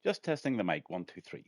Just testing the mic. One, two, three.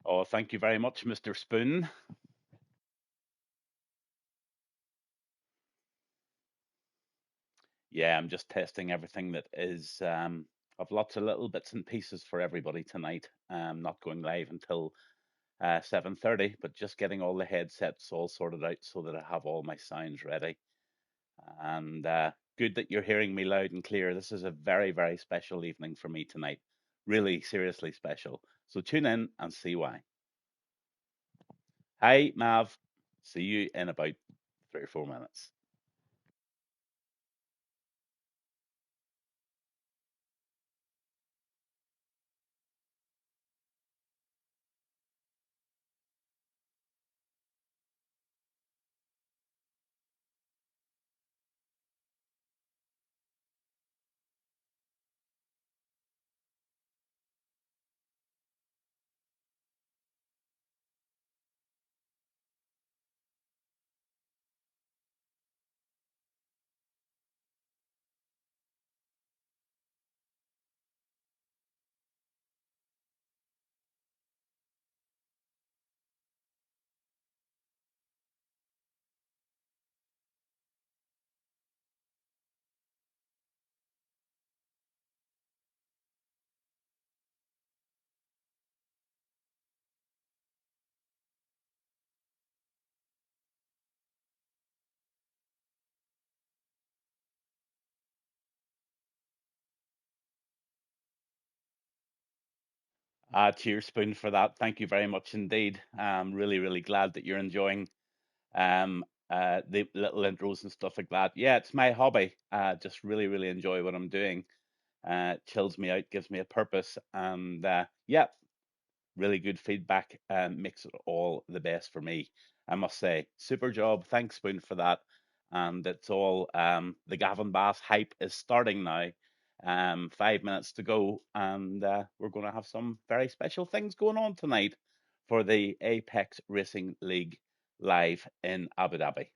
Oh, thank you very much, Mr. Spoon. Yeah, I'm just testing everything that is. I've lots of little bits and pieces for everybody tonight. Not going live until 7:30, but just getting all the headsets all sorted out so that I have all my sounds ready. And good that you're hearing me loud and clear. This is a very, very special evening for me tonight. Really, seriously special. So tune in and see why. Hi, Mav. See you in about 3 or 4 minutes. Cheers, Spoon, for that. Thank you very much indeed. Really, really glad that you're enjoying um, the little intros and stuff like that. Yeah, it's my hobby. Just really, really enjoy what I'm doing. Chills me out, gives me a purpose, and yeah, really good feedback makes it all the best for me. I must say, super job. Thanks, Spoon, for that. And it's all the Gavin Bass hype is starting now. 5 minutes to go, and we're going to have some very special things going on tonight for the Apex Racing League live in Abu Dhabi.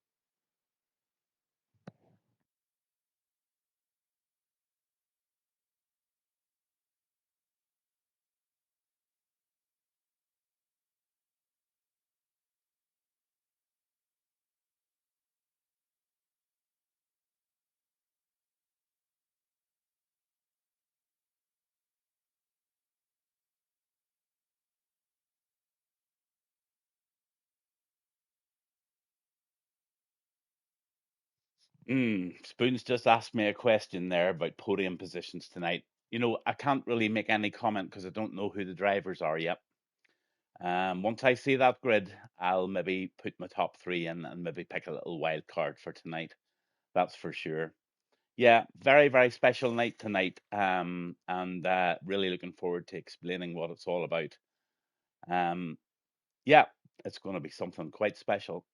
Spoons just asked me a question there about podium positions tonight. I can't really make any comment because I don't know who the drivers are yet. Once I see that grid, I'll maybe put my top three in and maybe pick a little wild card for tonight. That's for sure. Yeah, very, very special night tonight. And really looking forward to explaining what it's all about. Um, yeah, it's going to be something quite special.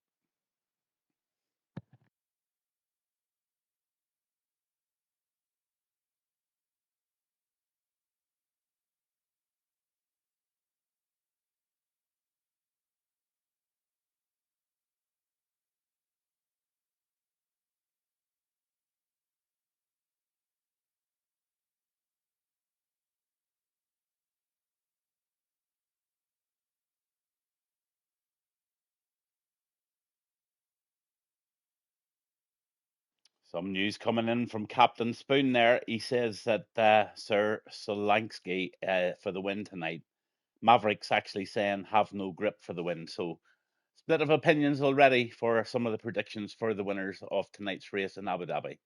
Some news coming in from Captain Spoon there. He says that Sir Solanksky for the win tonight. Maverick's actually saying have no grip for the win. So split of opinions already for some of the predictions for the winners of tonight's race in Abu Dhabi.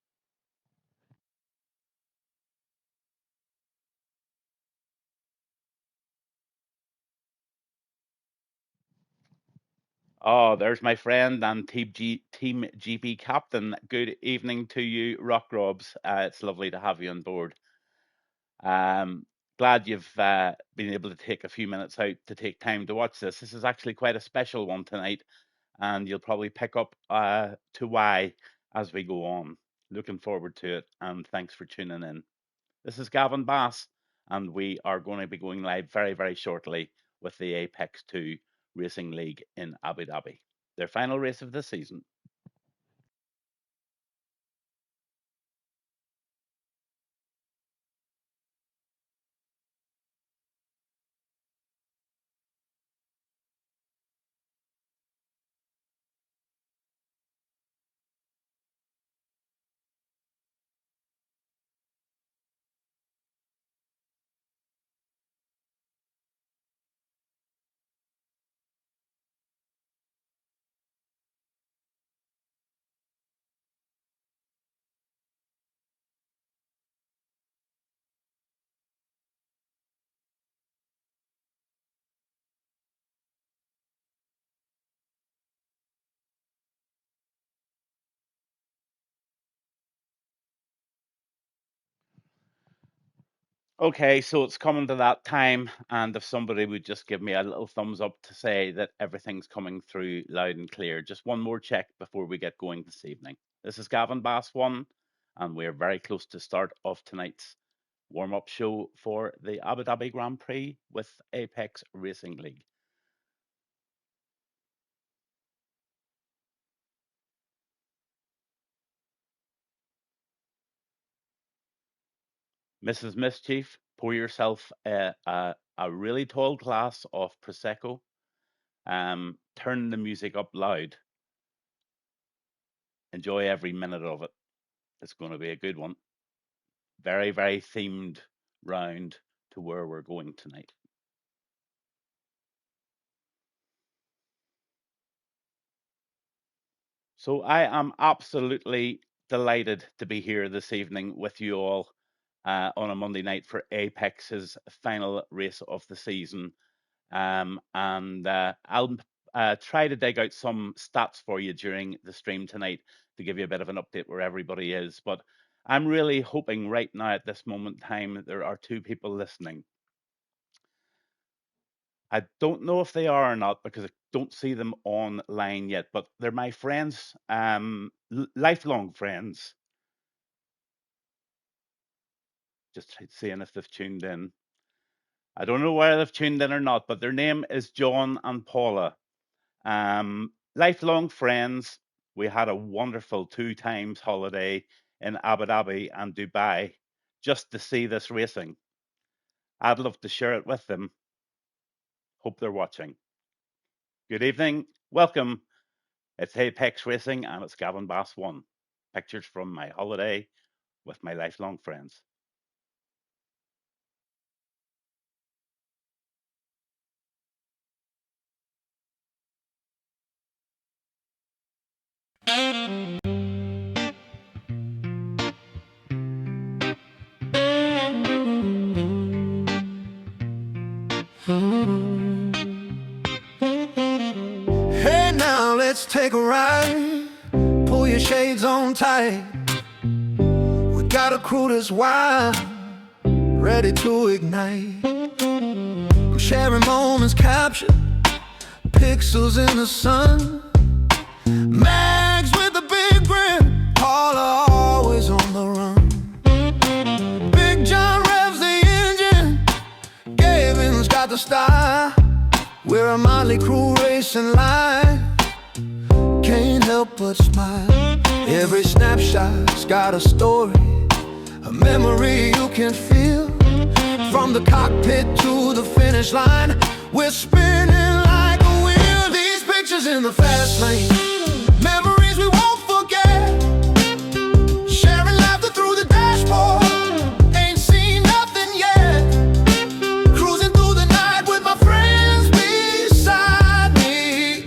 Oh, there's my friend and Team GB captain. Good evening to you, Rock Robs. It's lovely to have you on board. Um, Glad you've been able to take a few minutes out to take time to watch this. This is actually quite a special one tonight, and you'll probably pick up to why as we go on. Looking forward to it, and thanks for tuning in. This is Gavin Bass, and we are going to be going live very, very shortly with the Apex 2 Racing League in Abu Dhabi, their final race of the season. Okay, so it's coming to that time, and if somebody would just give me a little thumbs up to say that everything's coming through loud and clear. Just one more check before we get going this evening. This is Gavinbass1, and we're very close to start of tonight's warm-up show for the Abu Dhabi Grand Prix with Apex Racing League. Mrs. Mischief, pour yourself a really tall glass of Prosecco. Turn the music up loud. Enjoy every minute of it. It's going to be a good one. Very, very themed round to where we're going tonight. So I am absolutely delighted to be here this evening with you all on a Monday night for Apex's final race of the season. And I'll try to dig out some stats for you during the stream tonight to give you a bit of an update where everybody is. But I'm really hoping right now at this moment in time there are two people listening. I don't know if they are or not because I don't see them online yet, but they're my friends, lifelong friends. Just seeing if they've tuned in. I don't know whether they've tuned in or not, but their name is John and Paula. Lifelong friends. We had a wonderful 2 times holiday in Abu Dhabi and Dubai just to see this racing. I'd love to share it with them. Hope they're watching. Good evening. Welcome. It's Apex Racing and it's Gavinbass1. Pictures from my holiday with my lifelong friends. Hey, now let's take a ride. Pull your shades on tight. We got a crew that's wild, ready to ignite. I'm sharing moments captured, pixels in the sun. Mags with a big grin, Paula always on the run. Big John revs the engine, Gavin's got the style. We're a motley crew racing live, can't help but smile. Every snapshot's got a story, a memory you can feel. From the cockpit to the finish line, we're spinning like a wheel. These pictures in the fast lane, memories we won't forget. Sharing laughter through the dashboard, ain't seen nothing yet. Cruising through the night with my friends beside me.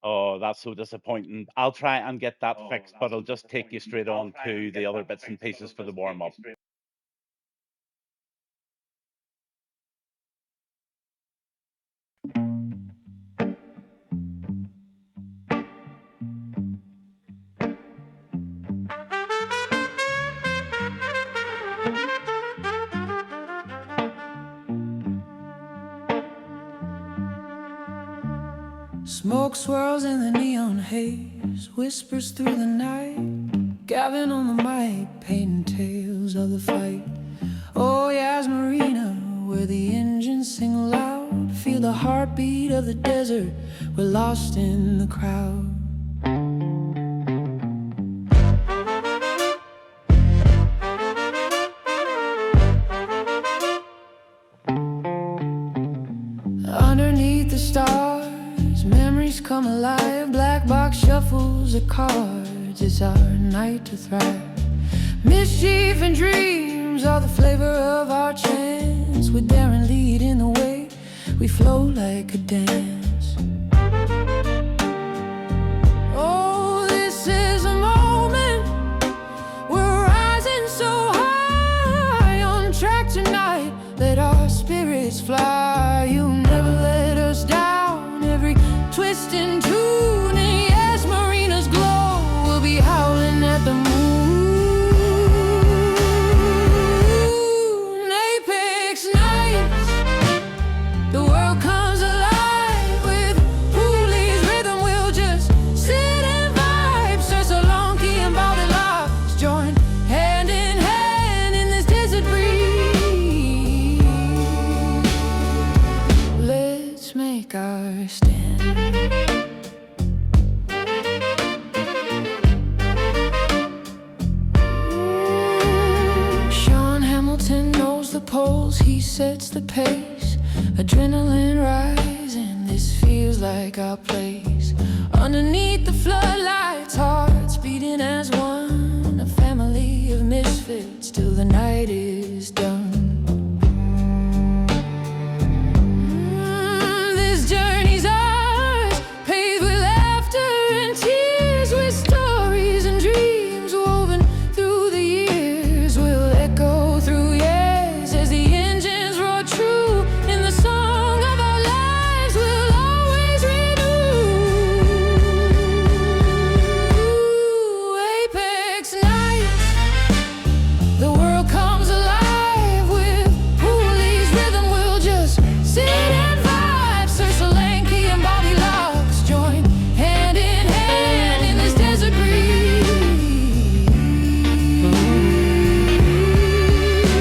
Oh, that's so disappointing. I'll try and get that fixed, but I'll just take you straight on to the other bits and pieces for the warm up. Smoke swirls in the neon haze, whispers through the night. Gavin on the mic, painting tales of the fight. Oh, Yas Marina, where the engines sing loud. Feel the heartbeat of the desert, we're lost in the crowd. Underneath the stars, memories come alive. Black box shuffles of cards, it's our night to thrive. Mischief and dreams are the flavor of our chance. With daring leading the way, we flow like a dance. Oh, this is a moment, we're rising so high. On track tonight, let our spirits fly. You never let us down, every twist and tune. And yes, Marina's glow, we'll be howling at the moon. Apex nights, the world comes alive. With Pooley's rhythm, we'll just sit and vibe. Search Solanke and Bobby Locks, join hand in hand in this desert breeze. Let's make our stand. Sean Hamilton knows the pulse, he sets the pace. Adrenaline rising, this feels like our place. Underneath the floodlights, hearts beating as one. A family of misfits till the night is done. This journey's ours, paved with laughter and tears. With stories and dreams woven through the years. We'll echo through years as the engines roar true. In the song of our lives, we'll always renew. Apex nights, the world comes alive. With Pooley's rhythm, we'll just sit and vibe. Search Solanke and Bobby Locks, join hand in hand in this desert breeze.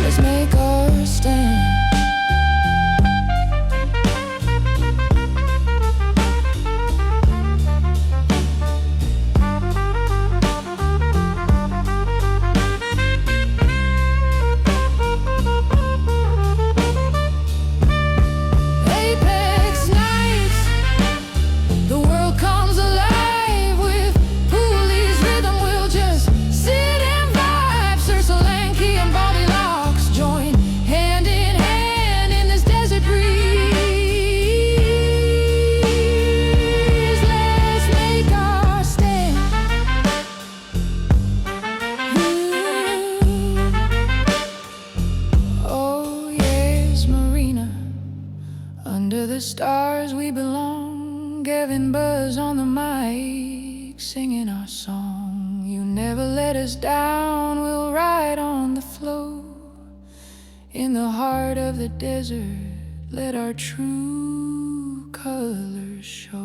Let's make our stand. Apex nights, the world comes alive. With Pooley's rhythm, we'll just sit and vibe. Search Solanke and Bobby Locks, join hand in hand in this desert breeze. Let's make our stand. Oh, yes, Marina, under the stars we belong. Gavinbass on the mic, singing our song. You never let us down, we'll ride on the flow. In the heart of the desert, let our true colors show.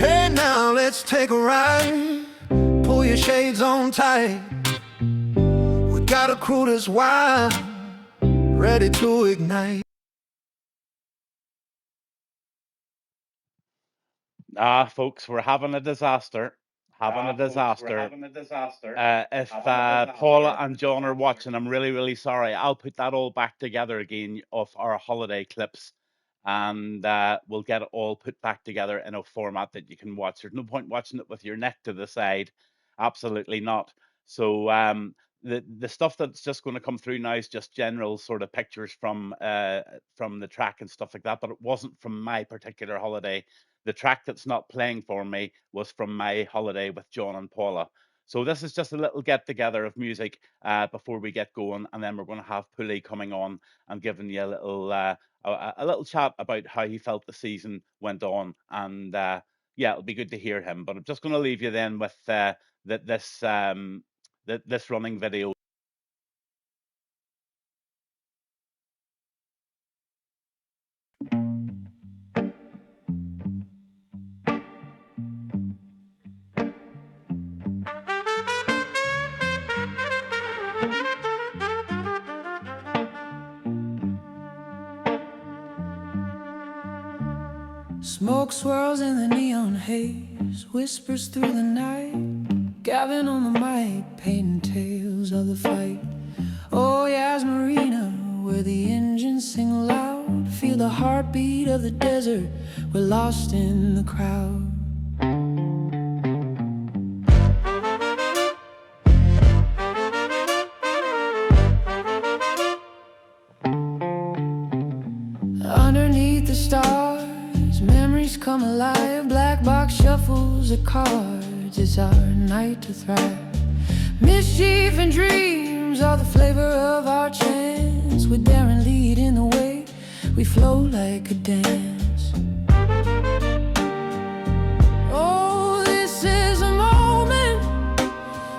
Hey, now let's take a ride. Pull your shades on tight. We got a crew that's wild, ready to ignite. Ah, folks, we're having a disaster. Having a disaster. If Paula and John are watching, I'm really, really sorry. I'll put that all back together again of our holiday clips, and we'll get it all put back together in a format that you can watch. There's no point watching it with your neck to the side. Absolutely not. So the stuff that's just going to come through now is just general sort of pictures from the track and stuff like that. But it wasn't from my particular holiday. The track that's not playing for me was from my holiday with John and Paula. So this is just a little get together of music before we get going, and then we're going to have Pulley coming on and giving you a little chat about how he felt the season went on, and yeah, it'll be good to hear him. But I'm just going to leave you then with this running video. Smoke swirls in the neon haze, whispers through the night. Gavin on the mic, painting tales of the fight. Oh, Yas Marina, where the engines sing loud. Feel the heartbeat of the desert, we're lost in the crowd. Underneath the stars, memories come alive. Black box shuffles of cards, it's our night to thrive. Mischief and dreams are the flavor of our chance. With daring leading the way, we flow like a dance. Oh, this is a moment,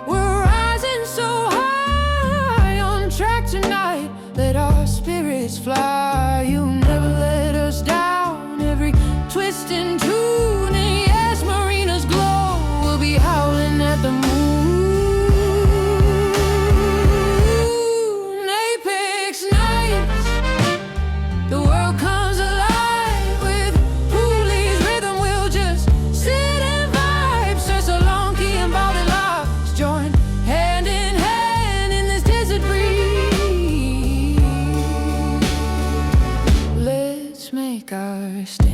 we're rising so high. On track tonight, let our spirits fly. You never let us down, every twist and tune. And yes, Marina's glow, we'll be howling at the moon. Apex nights, the world comes alive. With Pooley's rhythm, we'll just sit and vibe. Search so long, key and body locks, join hand in hand in this desert breeze. Let's make our stand.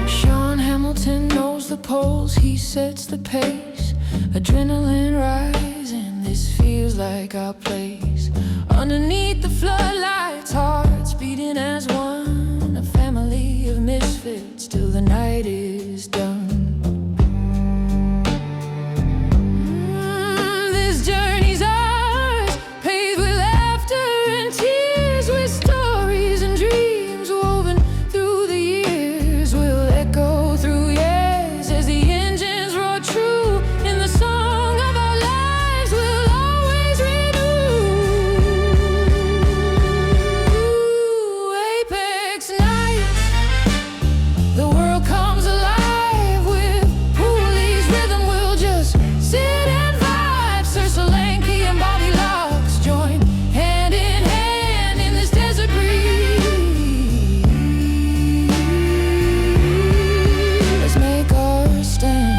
Sean Hamilton knows the pulse, he sets the pace. Adrenaline rising, this feels like our place. Underneath the floodlights, hearts beating as one. A family of misfits till the night is done. This journey's ours, paved with laughter and tears. With stories and dreams woven through the years. We'll echo through years as the engines roar true. In the song of our lives, we'll always renew. Apex nights, the world comes alive. With Pooley's rhythm, we'll just sit and vibe. Search the lane, key and body locks, join hand in hand in this desert breeze. Let's make our stand.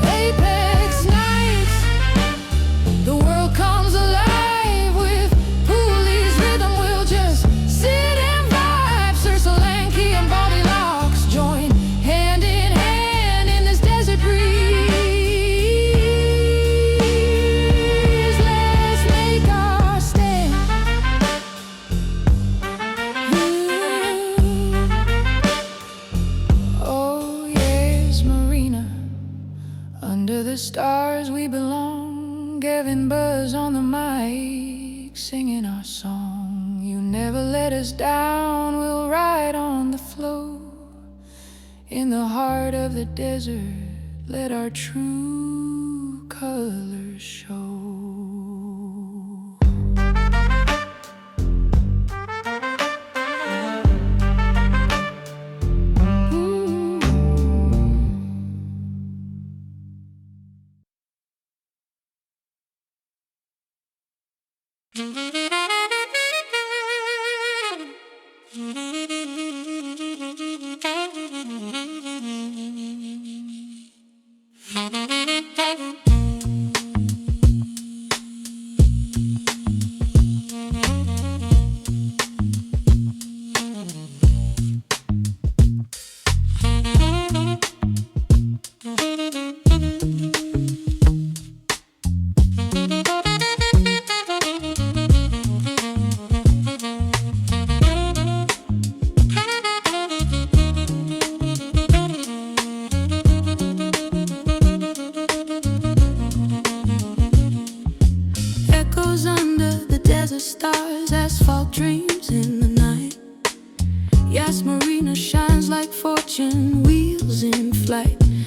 Apex nights, the world comes alive. With Pooley's rhythm, we'll just sit and vibe. Search the lane, key and body locks, join hand in hand in this desert breeze. Let's make our stand. Oh, yes, Marina, under the stars we belong. Gavinbass on the mic, singing our song. You never let us down, we'll ride on the flow. In the heart of the desert, let our true colors show.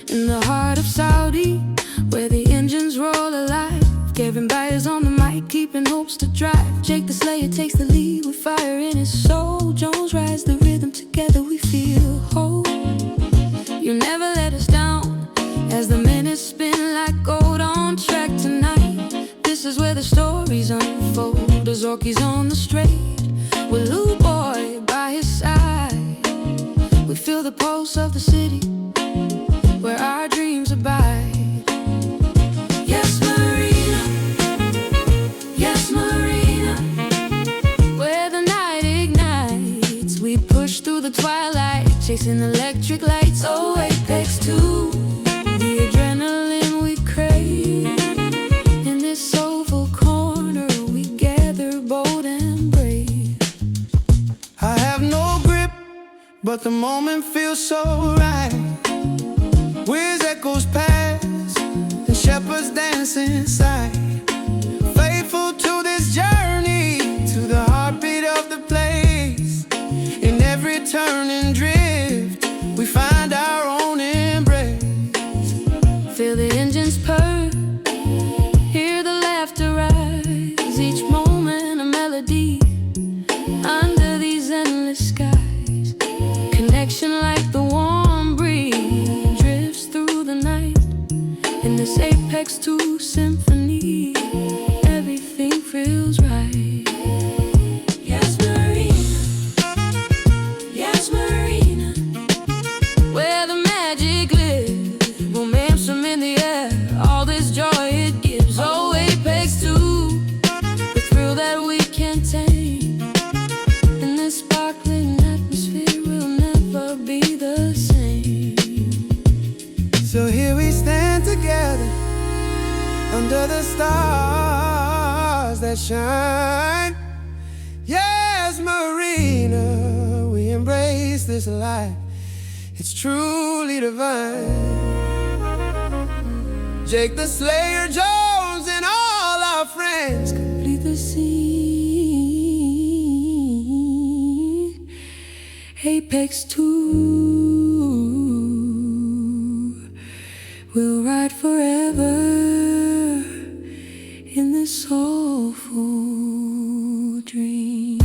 In the heart of Saudi, where the engines roll alive, Gavinbass on the mic, keeping hopes to drive. Jake the Slayer takes the lead with fire in his soul. Jones rides the rhythm, together we feel whole. You never let us down, as the minutes spin like gold on track tonight. This is where the stories unfold. Zorky's on the straight, with Lou Boy by his side. We feel the pulse of the city, where our dreams abide. Yes, Marina, yes, Marina, where the night ignites. We push through the twilight, chasing electric lights. Oh, Apex 2, the adrenaline we crave. In this soulful corner, we gather bold and brave. I have no grip, but the moment feels so right. Whiz echoes past, and shepherds dance inside. Faithful to this journey, to the heartbeat of the place. In every turn and drift, we find our own embrace. Feel the engines purr, hear the laughter rise. Each moment a melody, under these endless skies. Connection like the warm breeze drifts through the night. In this Apex 2 symphony, everything feels right. Yes, Marina, yes, Marina, where the magic lives. Momentum in the air, all this joy it gives. Oh, Apex 2, the thrill that we can't tame. In this sparkling atmosphere, we'll never be the same. So here we stand together, under the stars that shine. Yes, Marina, we embrace this life, it's truly divine. Jake the Slayer, Jones, and all our friends complete the scene. Apex 2 will ride forever in this soulful dream.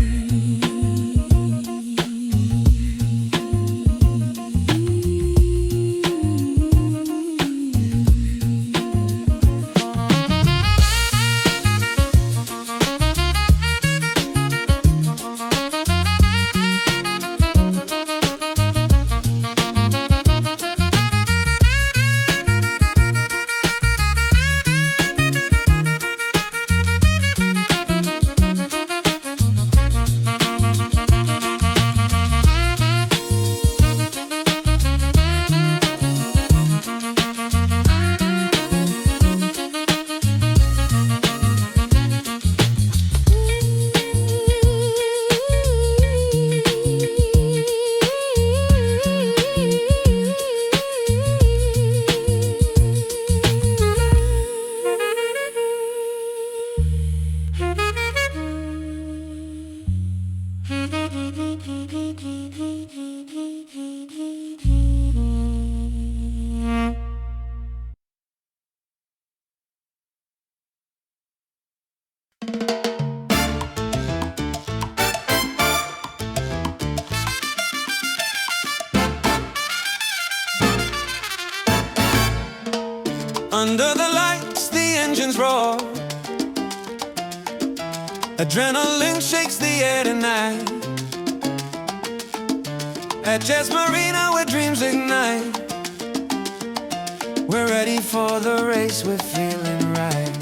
Under the lights, the engines roar. Adrenaline shakes the air tonight. At Jazz Marina, where dreams ignite. We're ready for the race, we're feeling right.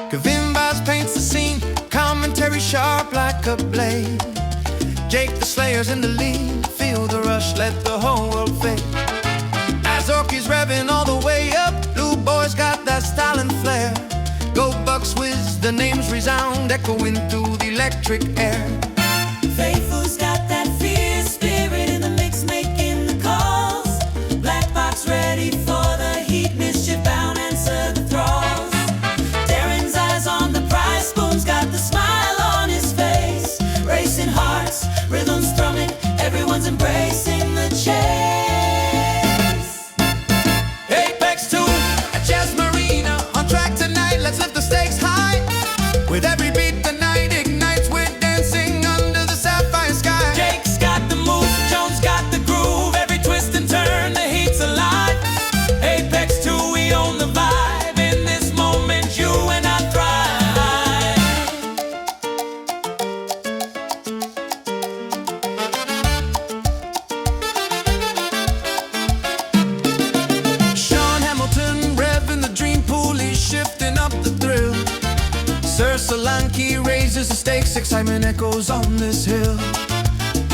Gavinbass paints the scene, commentary sharp like a blade. Jake the Slayer's in the lead, feel the rush, let the whole world fade. Zorky's revving all the way up, Lou Boy's got that style and flair. Go Bucks whiz, the names resound, echoing through the electric air. Faithful's got that fierce spirit in the mix, making the calls. Black box ready for the heat, mischief bound, answer the thralls. Darren's eyes on the prize, Spoon's got the smile on his face. Racing hearts, rhythms thrumming, everyone's embracing the chase. raises the stakes, excitement echoes on this hill.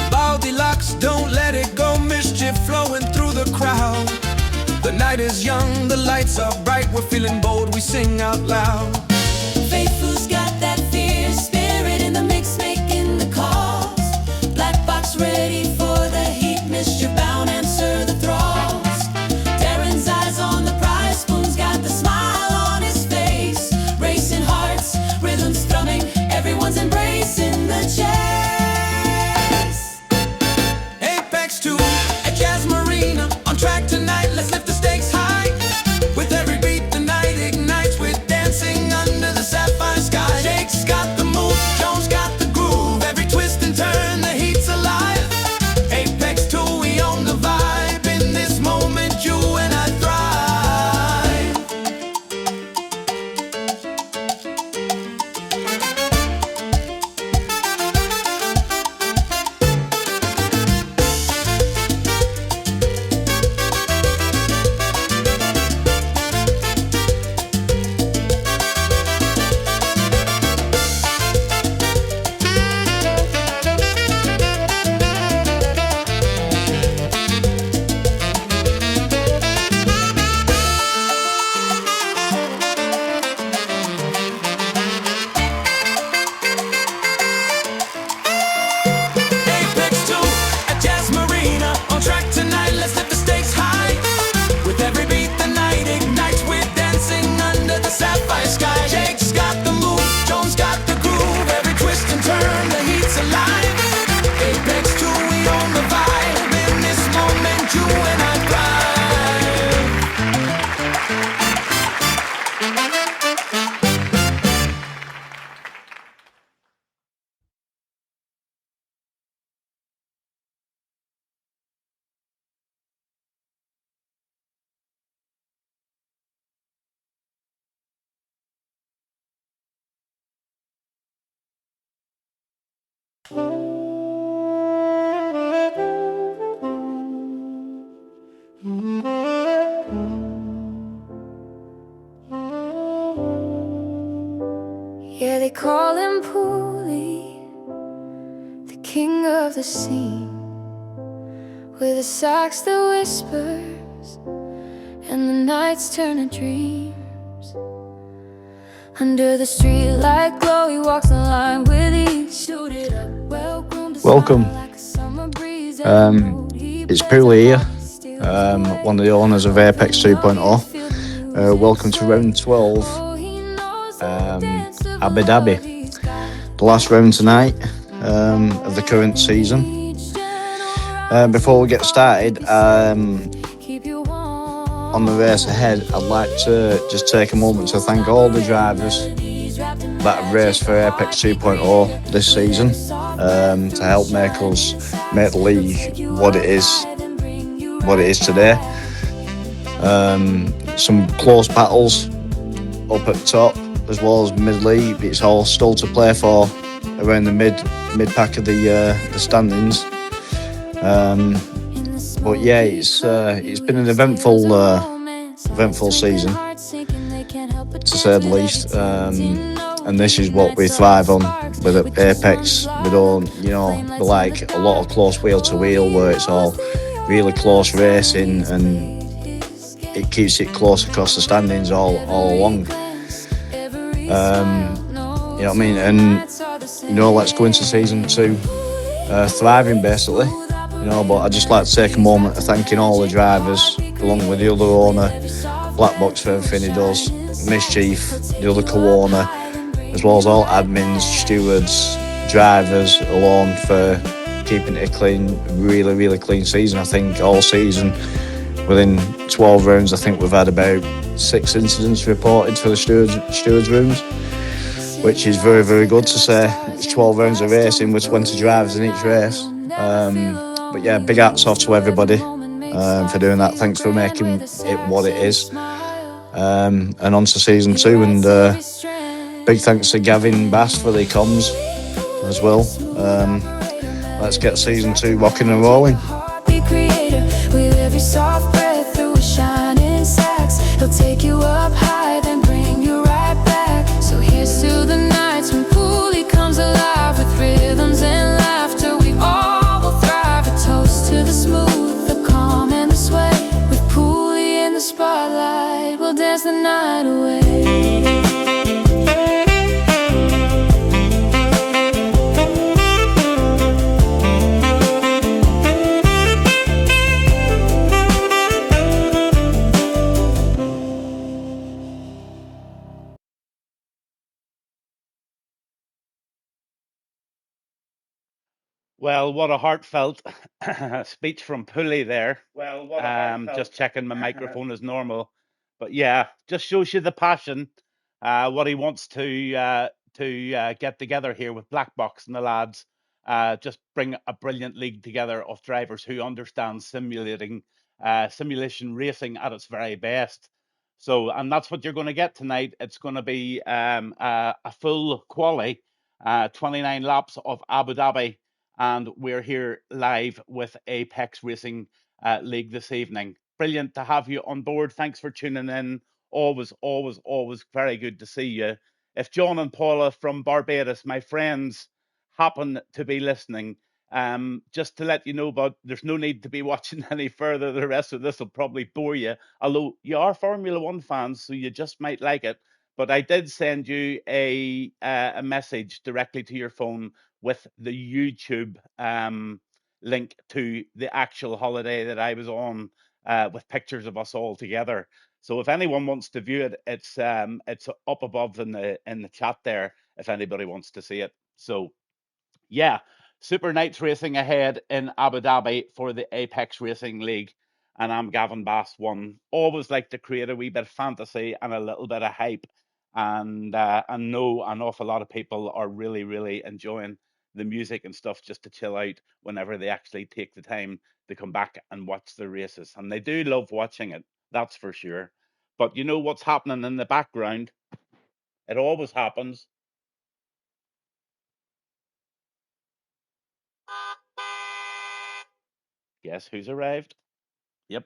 Goldilocks, don't let it go, mischief flowing through the crowd. The night is young, the lights are bright, we're feeling bold, we sing out loud. Faithful's got that fierce spirit in the mix, making the calls. Black box ready for the heat, mischief bound, answer the thralls. Darren's eyes on the prize, Spoon's got the smile on his face. Racing hearts, rhythms thrumming, everyone's embracing the chase. Apex 2 at Jazz Marina, on track tonight, let's lift the stakes high. With every beat the night ignites, we're dancing under the sapphire sky. Jake's got the move, Jones got the groove, every twist and turn the heat's alive. Apex 2, we own the vibe, in this moment you and I thrive. Apex 2 at Jazz Marina, on track tonight, let's lift the stakes high. With every beat the night ignites, we're dancing under the sapphire sky. Jake's got the move, Jones got the groove, every twist and turn the heat's alive. Apex 2, we own the vibe, in this moment you and I thrive. Yeah, they call him Pooley, the king of the scene, with a sax that whispers and the nights turn to dreams. Under the streetlight glow, he walks the line with ease. Suited up, welcome. It's Pooley here, one of the owners of Apex 2.0. Welcome to round 12, Abu Dhabi. The last round tonight of the current season. Before we get started, on the race ahead, I'd like to just take a moment to thank all the drivers that have raced for Apex 2.0 this season, to help make the league what it is today. Some close battles up at top as well as mid-league. It's all still to play for around the mid-pack of the standings. But yeah, it's been an eventful season, to say the least. And this is what we thrive on with Apex. We don't, we like a lot of close wheel to wheel where it's all really close racing and it keeps it close across the standings all along. You know what I mean? And let's go into season 2 thriving basically. But I'd just like to take a moment of thanking all the drivers, along with the other owner, Black Box for everything he does, Mischief, the other co-owner, as well as all admins, stewards, drivers, alone for keeping it a clean, really, really clean season. I think all season, within 12 rounds, I think we've had about 6 incidents reported for the stewards' rooms, which is very, very good to say. It's 12 rounds of racing with 20 drivers in each race. But yeah, big hats off to everybody for doing that. Thanks for making it what it is. And on to season 2. And big thanks to Gavinbass for the comms as well. Let's get season 2 rocking and rolling. Be creator with every soft breath through a shining sax. He'll take you up high, then bring you right back. So here's to the nights when Pooley comes Well, what a heartfelt speech from Pulley there. Just checking my microphone is normal. But yeah, just shows you the passion, what he wants to get together here with Black Box and the lads. Just bring a brilliant league together of drivers who understand simulation racing at its very best. So, and that's what you're going to get tonight. It's going to be a full quali, 29 laps of Abu Dhabi, and we're here live with Apex Racing League this evening. Brilliant to have you on board. Thanks for tuning in. Always, always, always very good to see you. If John and Paula from Barbados, my friends, happen to be listening, just to let you know, but there's no need to be watching any further. The rest of this will probably bore you, although you are Formula One fans, so you just might like it. But I did send you a message directly to your phone with the YouTube link to the actual holiday that I was on, with pictures of us all together. So if anyone wants to view it, it's up above in the chat there. If anybody wants to see it, so yeah, super nights racing ahead in Abu Dhabi for the Apex Racing League. And I'm Gavinbass1. Always like to create a wee bit of fantasy and a little bit of hype. And I know an awful lot of people are really, really enjoying the music and stuff just to chill out whenever they actually take the time to come back and watch the races. And they do love watching it, that's for sure. But you know what's happening in the background? It always happens. Guess who's arrived? Yep,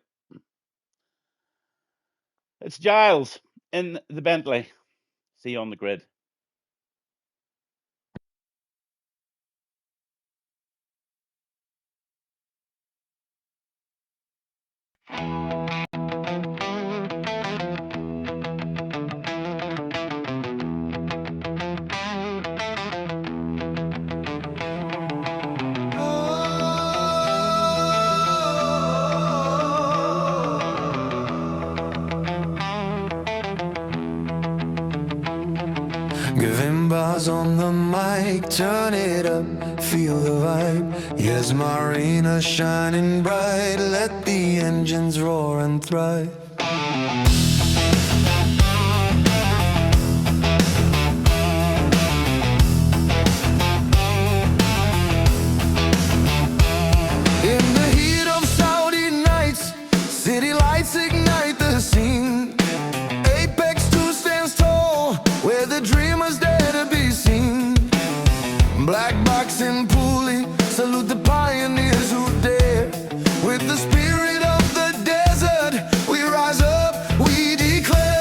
it's Giles in the Bentley. See you on the grid. Gavinbass on the mic, turn it up, feel the vibe. Yes, Marina shining bright, let the engines roar and thrive. In the heat of Saudi nights, city lights ignite the scene. Apex 2 stands tall, where the dreamers dare to be seen. Black Box and Pulley, salute the pioneers who dare. With the spirit of the desert, we rise up, we declare.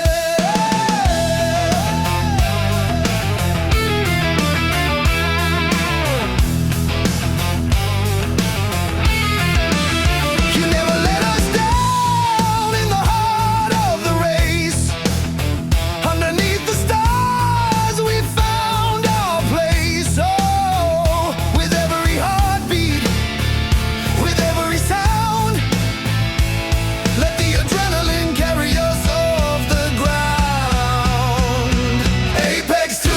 You never let us down in the heart of the race. Underneath the stars, we found our place. Oh, with every heartbeat, with every sound, let the adrenaline carry us off the ground. Apex 2,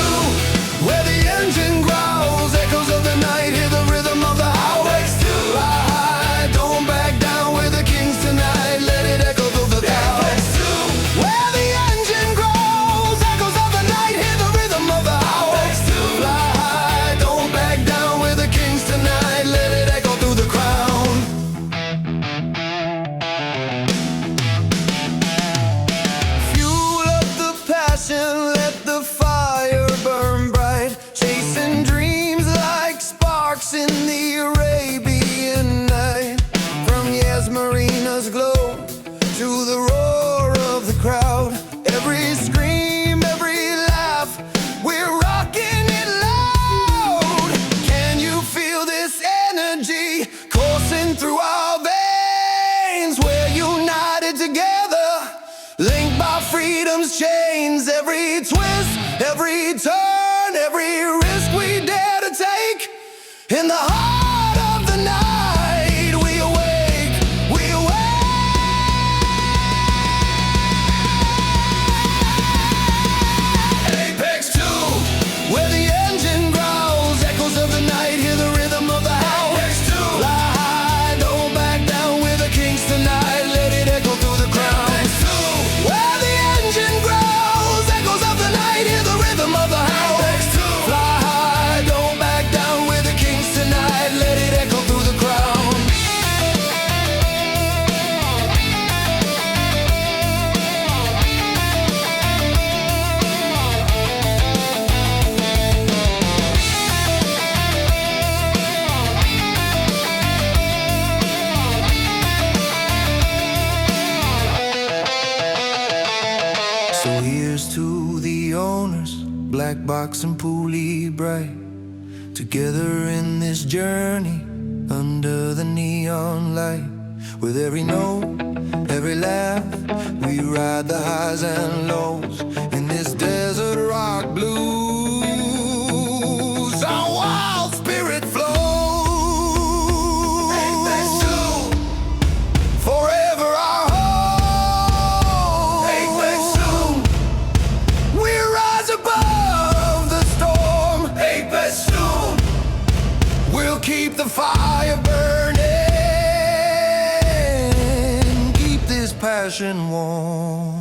where the engine growls, echoes of the night, hear the rhythm of the howl. Apex 2, fly high, don't back down, we're the kings tonight, let it echo through the crowd. Apex 2, where the engine growls, echoes of the night, hear the rhythm of the howl. Apex 2, fly high, don't back down, we're the kings tonight, let it echo through the crown. Fuel up the passion, let the fire burn bright, chasing dreams like sparks in the Arabian night. From Yes Marina's glow to the roar of the crowd, every scream, every laugh, we're rocking it loud. Can you feel this energy coursing through our veins? We're united together, linked by freedom's chains. Every twist, every turn, every risk we dare to take. In the heart of the night, we awake, we awake. Apex 2, where the engine growls, echoes of the night, hear the rhythm of the howl. So here's to the owners, Black Box and Pooley Bright, together in this journey under the neon light. With every note, every laugh, we ride the highs and lows in this desert rock blues. Our wild spirit flows. Ain't that true? Forever our home. Ain't that true? We rise above the storm. Ain't that true? We'll keep the fire burning, keep this passion warm.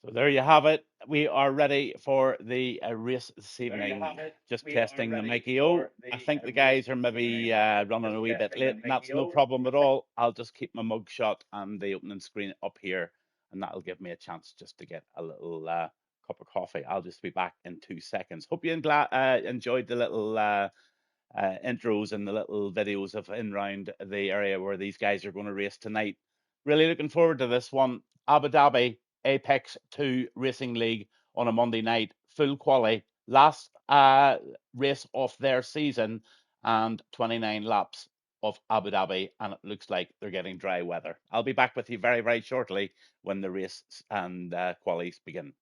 So there you have it. We are ready for the race this evening. Just testing the Mikey O. I think the guys are maybe running a wee bit late, and that's no problem at all. I'll just keep my mug shot and the opening screen up here, and that'll give me a chance just to get a little cup of coffee. I'll just be back in 2 seconds. Hope you enjoyed the little intros and the little videos of in round the area where these guys are going to race tonight. Really looking forward to this one. Abu Dhabi Apex 2 Racing League on a Monday night, full quali, last race of their season, and 29 laps of Abu Dhabi, and it looks like they're getting dry weather. I'll be back with you very, very shortly when the race and qualies begin.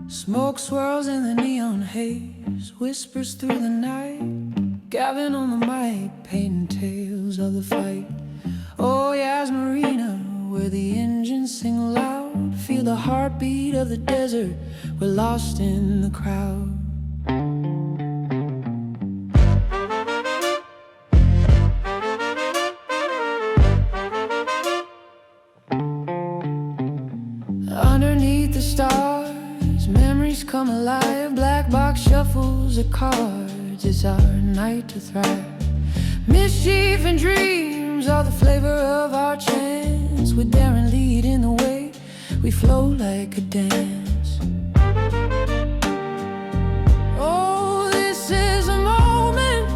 Smoke swirls in the neon haze, whispers through the night. Gavin on the mic, painting tales of the fight. Oh, Yas Marina, where the engines sing loud. Feel the heartbeat of the desert, we're lost in the crowd. Underneath the stars, memories come alive. Black box shuffles of cards, it's our night to thrive. Mischief and dreams are the flavor of our chance. With Darren leading the way, we flow like a dance. Oh, this is a moment,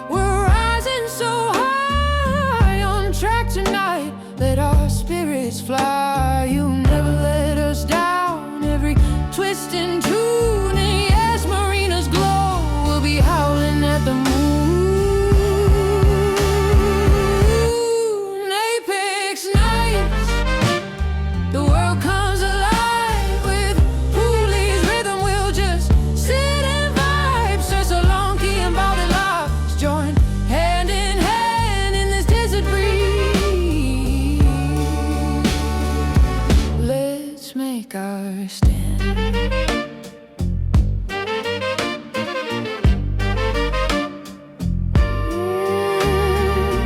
we're rising so high. On track tonight, let our spirits fly. You never let us down, every twist and tune. And yes, Marina's glow, we'll be howling at the moon. Apex nights, the world comes alive. With Pooley's rhythm, we'll just sit and vibe. Search a long key and body locks, join hand in hand in this desert breeze. Let's make our stand.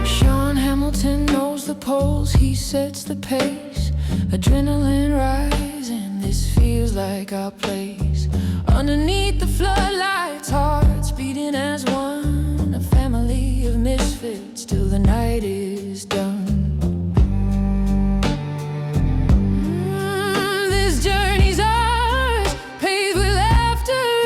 Sean Hamilton knows the pulse, he sets the pace. Adrenaline rising, this feels like our place. Underneath the floodlights, hearts beating as one. A family of misfits till the night is done. This journey's ours, paved with laughter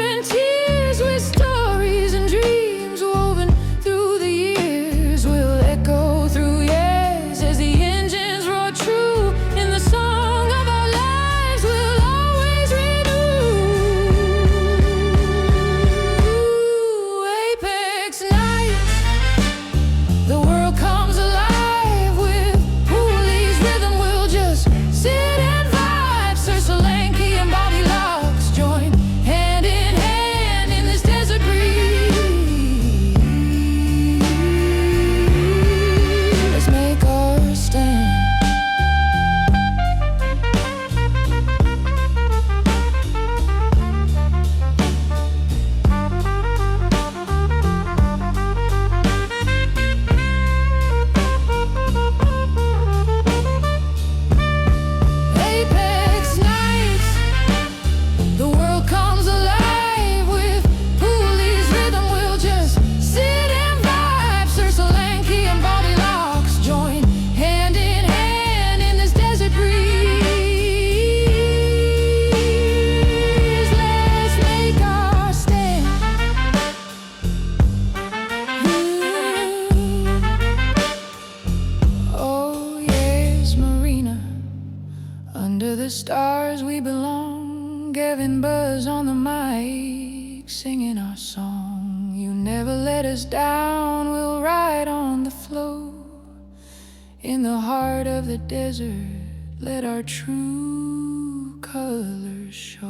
Gavinbass on the mic, singing our song. You never let us down, we'll ride on the flow. In the heart of the desert, let our true colors show.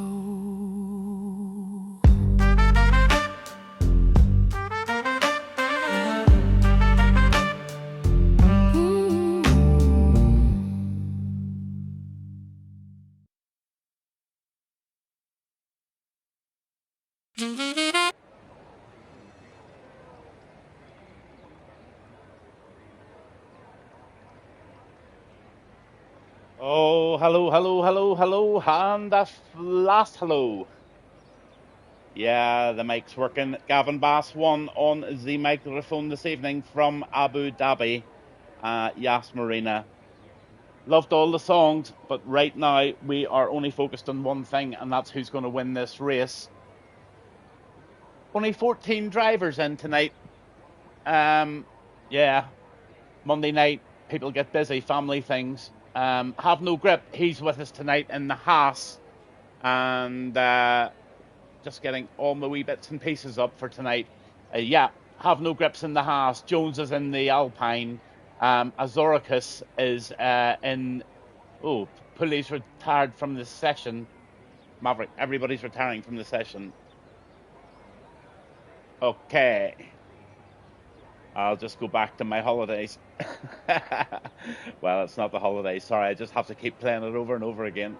Oh, hello, hello, hello, hello, and the last hello. Yeah, the mic's working. Gavinbass1 on the microphone this evening from Abu Dhabi, Yas Marina. Loved all the songs, but right now we are only focused on one thing, and that's who's going to win this race. Only 14 drivers in tonight. Yeah, Monday night, people get busy, family things. Have No Grip, he's with us tonight in the Haas, and just getting all my wee bits and pieces up for tonight. Yeah, Have No Grips in the Haas, Jones is in the Alpine, Azoricus is in, Pulley's retired from the session. Maverick, everybody's retiring from the session. Okay. I'll just go back to my holidays. Well, it's not the holidays. Sorry, I just have to keep playing it over and over again.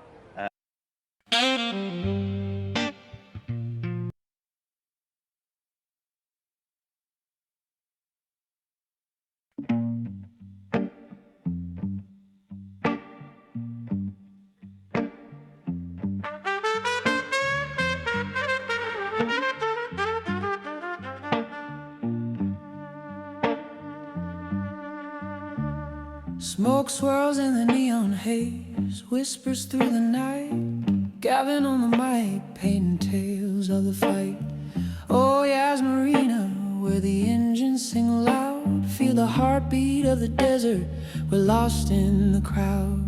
Smoke swirls in the neon haze, whispers through the night. Gavin on the mic, painting tales of the fight. Oh, Yas Marina, where the engines sing loud. Feel the heartbeat of the desert, we're lost in the crowd.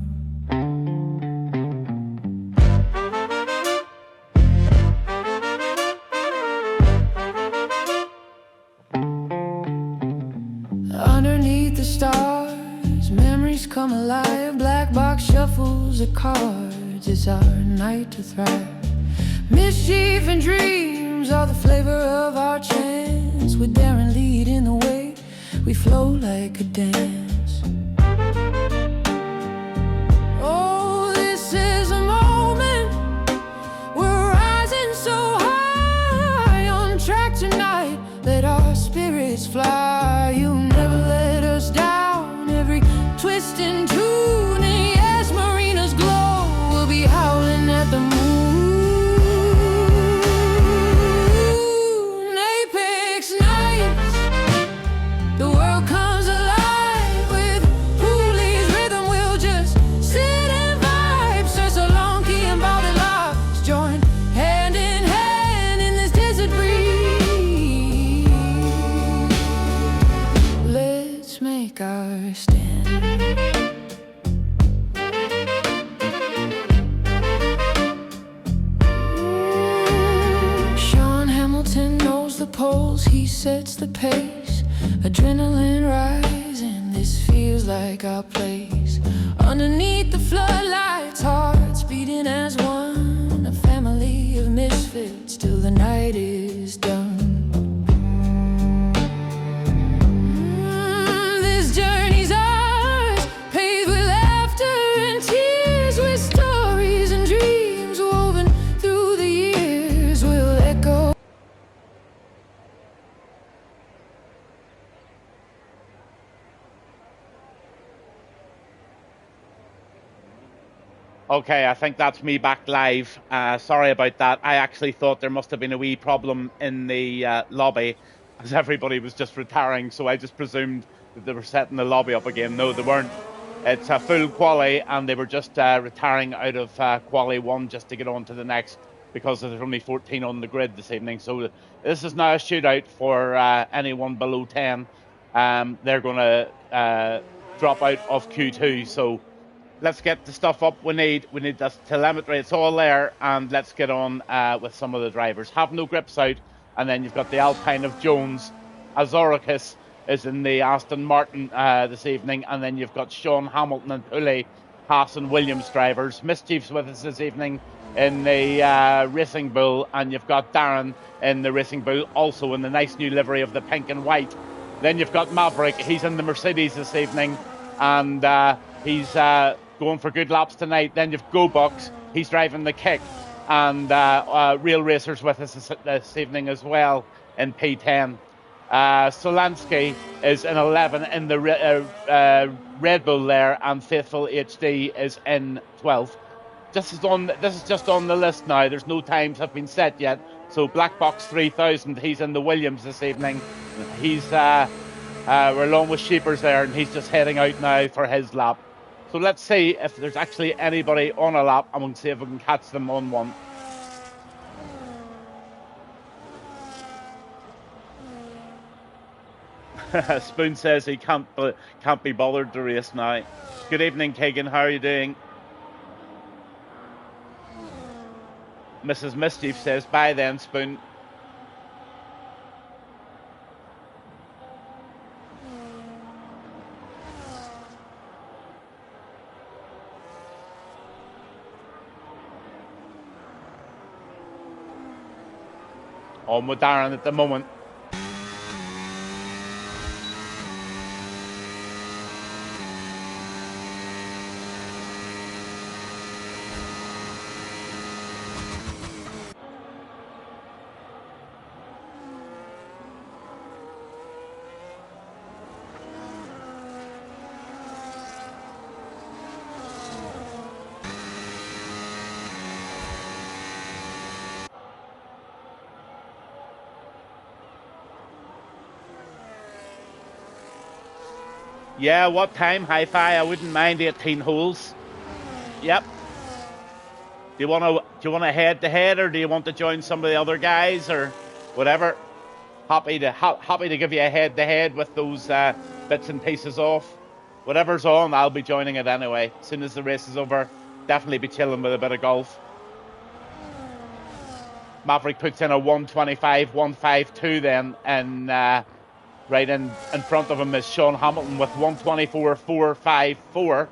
Underneath the stars, memories come alive. Black box shuffles of cards, it's our night to thrive. Mischief and dreams are the flavor of our chance. With daring leading the way, we flow like a dance. Oh, this is a moment, we're rising so high. On track tonight, let our spirits fly. You never let us down, every twist and tune. And yes, Marina's glow, we'll be howling at the moon. Apex nights, the world comes alive. With Pooley's rhythm, we'll just sit and vibe. Search a long key and bow the locks, join hand in hand in this desert breeze. Let's make our stand. Sean Hamilton knows the pulse, he sets the pace. Adrenaline rising, this feels like our place. Underneath the floodlights, hearts beating as one. A family of misfits till the night is done. This journey's ours, paved with laughter and tears. With stories and dreams woven through the years, we'll echo. Okay, I think that's me back live. Sorry about that. I actually thought there must have been a wee problem in the lobby, as everybody was just retiring, so I just presumed that they were setting the lobby up again. No, they weren't. It's a full quali, and they were just retiring out of quali 1 just to get on to the next, because there's only 14 on the grid this evening. So this is now a shootout for anyone below 10. They're going to drop out of Q2, so let's get the stuff up we need. We need this telemetry. It's all there, and let's get on with some of the drivers. Have no grips out, and then you've got the Alpine of Jones. Azoricus is in the Aston Martin this evening, and then you've got Sean Hamilton and Poulet, Haas and Williams drivers. Mischief's with us this evening in the Racing Bull, and you've got Darren in the Racing Bull, also in the nice new livery of the pink and white. Then you've got Maverick. He's in the Mercedes this evening, and he's going for good laps tonight. Then you've GoBucks. He's driving the Kick, and Real Racers with us this evening as well in P10. Solansky is in 11 in the Red Bull there, and Faithful HD is in 12th. This is just on the list now. There's no times have been set yet. So Black Box 3000, he's in the Williams this evening. He's we're along with Sheepers there, and he's just heading out now for his lap. So let's see if there's actually anybody on a lap, and we'll see if we can catch them on one. Spoon says he can't be bothered to race now. Good evening, Keegan. How are you doing? Mrs. Mischief says, bye then, Spoon. On with Darren at the moment. Yeah, what time? Hi-Fi. I wouldn't mind 18 holes. Yep. Do you want to head to head, or do you want to join some of the other guys, or whatever? Happy to give you a head to head with those bits and pieces off. Whatever's on, I'll be joining it anyway. As soon as the race is over, definitely be chilling with a bit of golf. Maverick puts in a 125.152 then, and right in front of him is Sean Hamilton with 124.454.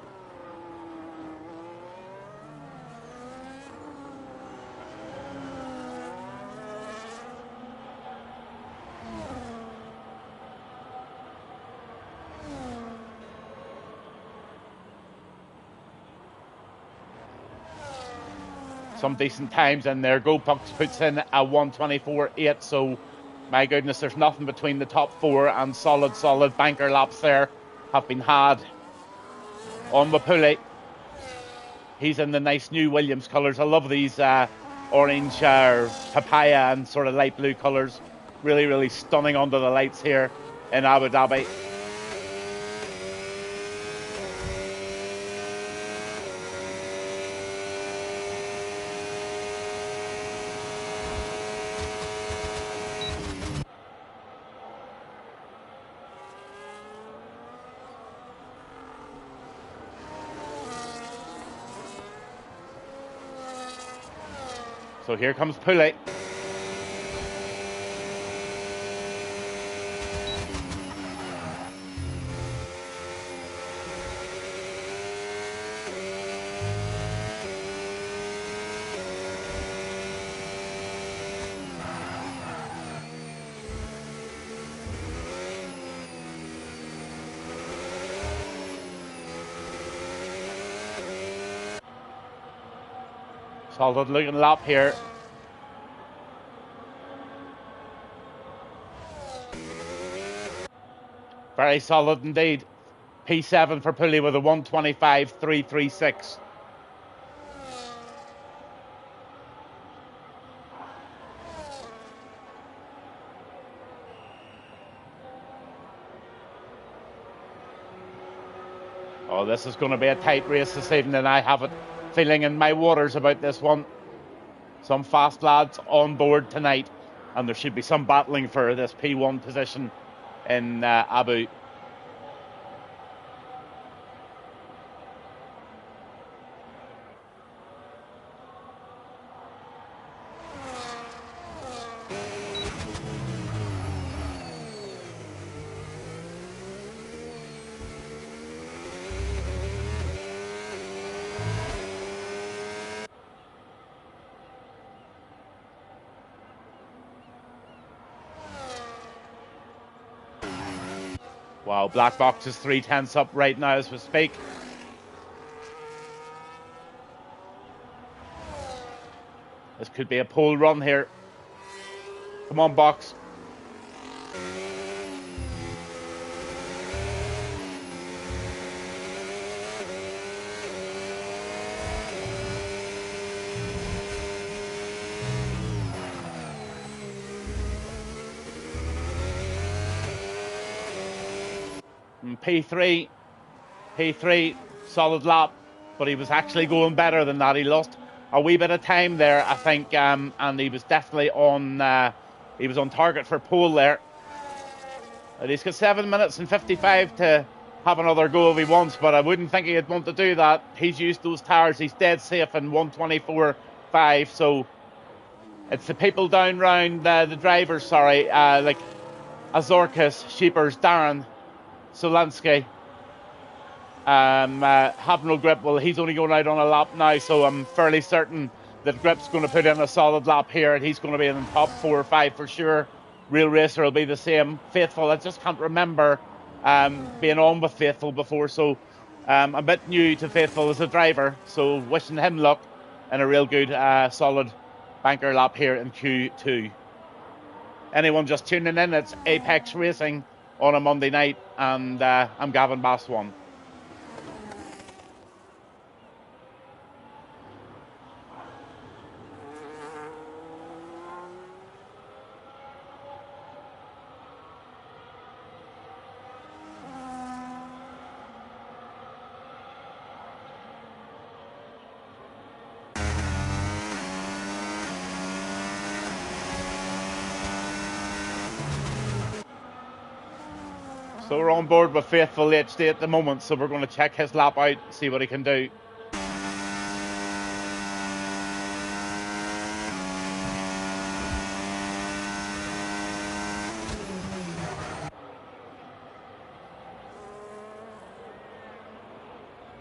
Some decent times in there. GoPucks puts in a 124.8, so my goodness, there's nothing between the top four, and solid banker laps there have been had. On with Poulet. He's in the nice new Williams colours. I love these orange papaya and sort of light blue colours. Really stunning under the lights here in Abu Dhabi. So here comes Poulet. Solid looking lap here. Very solid indeed. P7 for Poulet with a 125.336. Oh, this is going to be a tight race this evening. I have it feeling in my waters about this one. Some fast lads on board tonight, and there should be some battling for this P1 position in Abu. Wow, Black Box is 3/10 up right now as we speak. This could be a pole run here. Come on, Box. And P3, solid lap, but he was actually going better than that. He lost a wee bit of time there, I think, and he was definitely on. He was on target for pole there. And he's got 7 minutes and 55 to have another go if he wants, but I wouldn't think he'd want to do that. He's used those tires. He's dead safe in 1:24.5. So it's the people down round the drivers. Sorry, like Azorkas, Sheepers, Darren, Solansky. Have no grip. Well, he's only going out on a lap now, so I'm fairly certain that Grip's going to put in a solid lap here, and he's going to be in the top 4 or 5 for sure. Real Racer will be the same. Faithful, I just can't remember being on with Faithful before, so I'm a bit new to Faithful as a driver, so wishing him luck in a real good, solid banker lap here in Q2. Anyone just tuning in, it's Apex Racing on a Monday night, and I'm Gavinbass1. So we're on board with Faithful HD at the moment, so we're going to check his lap out, see what he can do.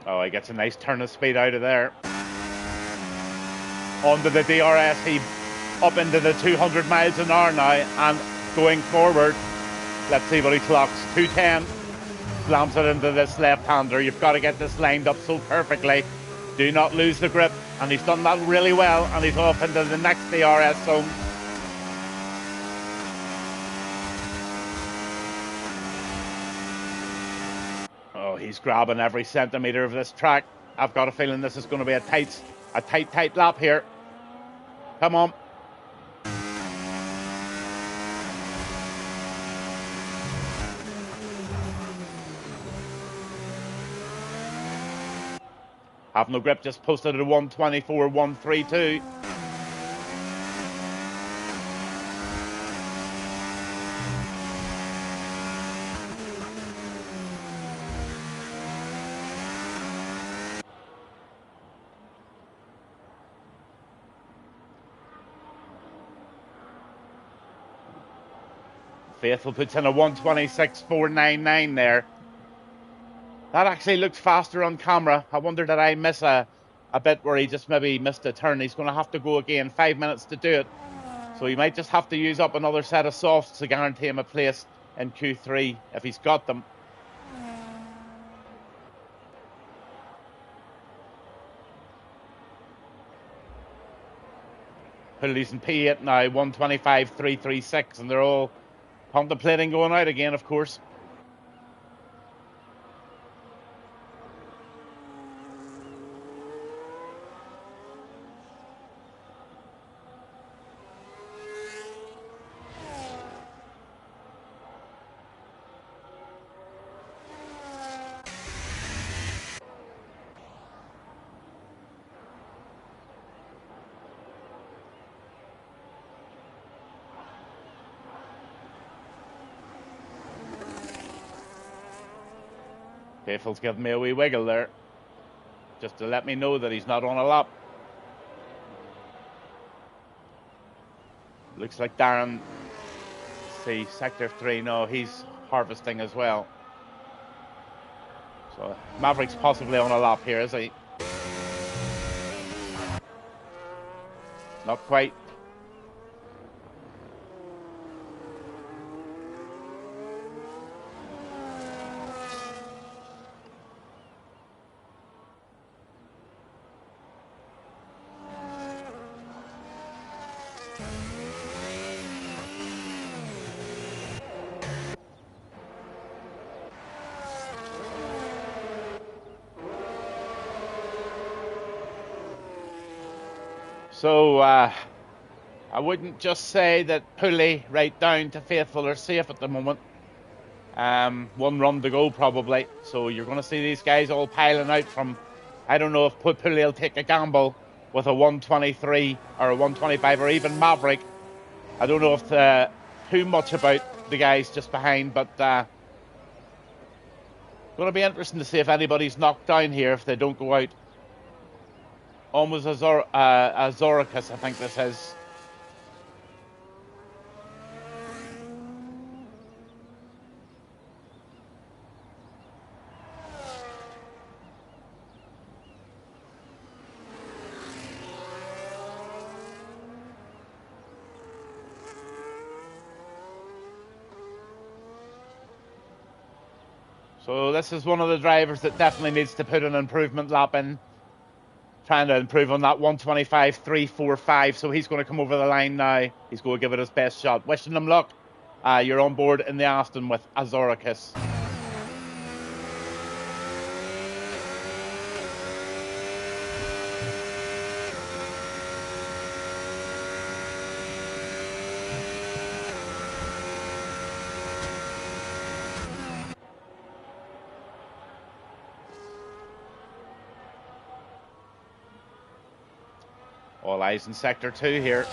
Oh, he gets a nice turn of speed out of there. Onto the DRS, he up into the 200 miles an hour now, and going forward, let's see what he clocks. 210, slams it into this left-hander. You've got to get this lined up so perfectly. Do not lose the grip, and he's done that really well, and he's off into the next DRS zone. Oh, he's grabbing every centimetre of this track. I've got a feeling this is going to be a tight lap here. Come on. Have no grip, just posted at a 1:24.132. Faithful puts in a 1:26.499 there. That actually looked faster on camera. I wonder did I miss a bit where he just maybe missed a turn. He's going to have to go again, 5 minutes to do it. So he might just have to use up another set of softs to guarantee him a place in Q3 if he's got them. Penalties in P8 now, 1:25.336, and they're all contemplating going out again, of course. Faithful's giving me a wee wiggle there, just to let me know that he's not on a lap. Looks like Darren, see, sector 3, no, he's harvesting as well. So Maverick's possibly on a lap here, is he? Not quite. So I wouldn't just say that Pulley right down to Faithful are safe at the moment. One run to go probably. So you're going to see these guys all piling out from, I don't know if Pulley will take a gamble with a 123 or a 125 or even Maverick. I don't know if too much about the guys just behind, but going to be interesting to see if anybody's knocked down here if they don't go out. Almost Azoricus, I think this is. So this is one of the drivers that definitely needs to put an improvement lap in, trying to improve on that 125.345. So he's going to come over the line now. He's going to give it his best shot. Wishing him luck. You're on board in the Aston with Azoricus. All eyes in Sector 2 here.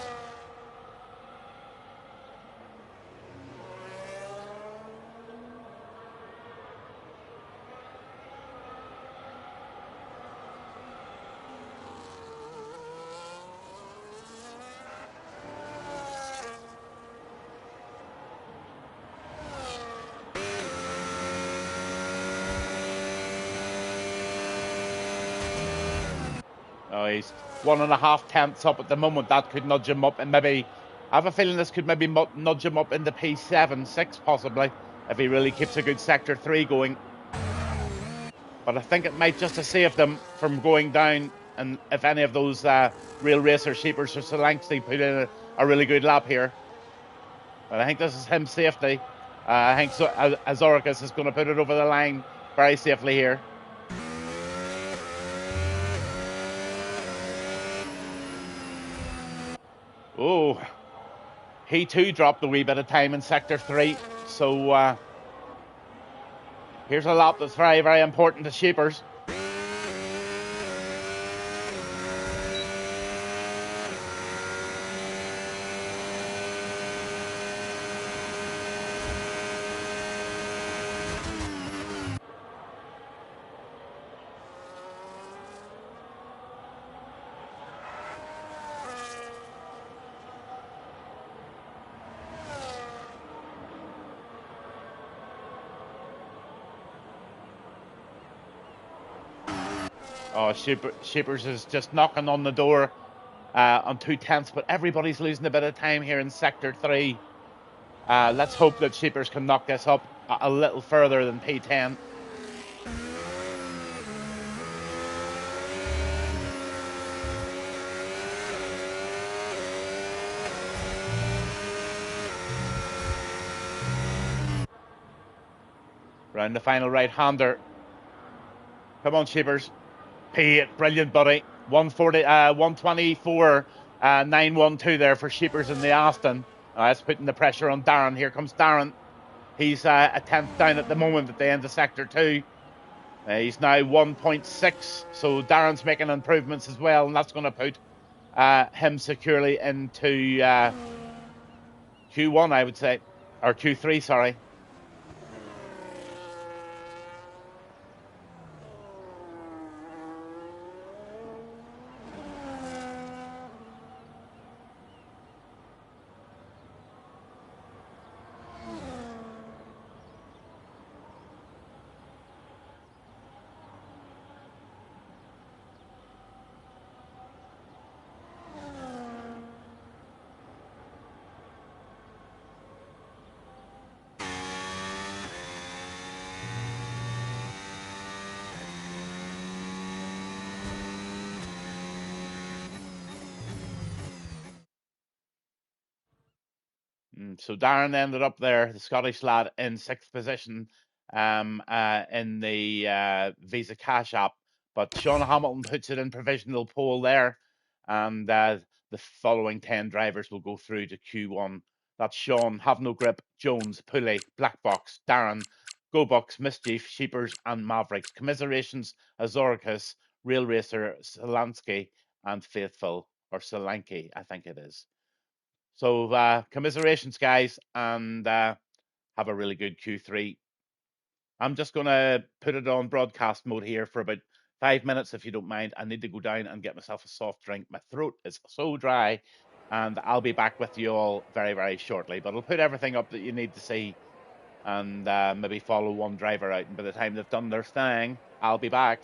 Oh, he's 1.5 tenths up at the moment. That could nudge him up, and maybe I have a feeling this could maybe nudge him up into P7, 6 possibly, if he really keeps a good Sector 3 going. But I think it might just have saved them from going down, and if any of those real racer sheepers or Solanke put in a really good lap here. But I think this is him safety. I think Azoricus is going to put it over the line very safely here. Oh, he too dropped a wee bit of time in Sector 3. So here's a lap that's very, very important to Sheepers. Oh, Sheepers is just knocking on the door on 2 tenths, but everybody's losing a bit of time here in Sector 3. Let's hope that Sheepers can knock this up a little further than P10. Round the final right-hander. Come on, Sheepers. P8, brilliant, buddy. 124, 912 there for Sheepers in the Aston. That's putting the pressure on Darren. Here comes Darren. He's a tenth down at the moment at the end of Sector 2. He's now 1.6, so Darren's making improvements as well, and that's going to put him securely into Q1, I would say, or Q3, sorry. So Darren ended up there, the Scottish lad, in sixth position in the Visa Cash app. But Sean Hamilton puts it in provisional pole there, and the following 10 drivers will go through to Q1. That's Sean, Have No Grip, Jones, Pulley, Black Box, Darren, Go Bucks, Mischief, Sheepers, and Mavericks. Commiserations, Azoricus, Real Racer, Selansky, and Faithful, or Solanke, I think it is. So commiserations, guys, and have a really good Q3. I'm just going to put it on broadcast mode here for about 5 minutes, if you don't mind. I need to go down and get myself a soft drink. My throat is so dry, and I'll be back with you all very, very shortly. But I'll put everything up that you need to see, and maybe follow one driver out. And by the time they've done their thing, I'll be back.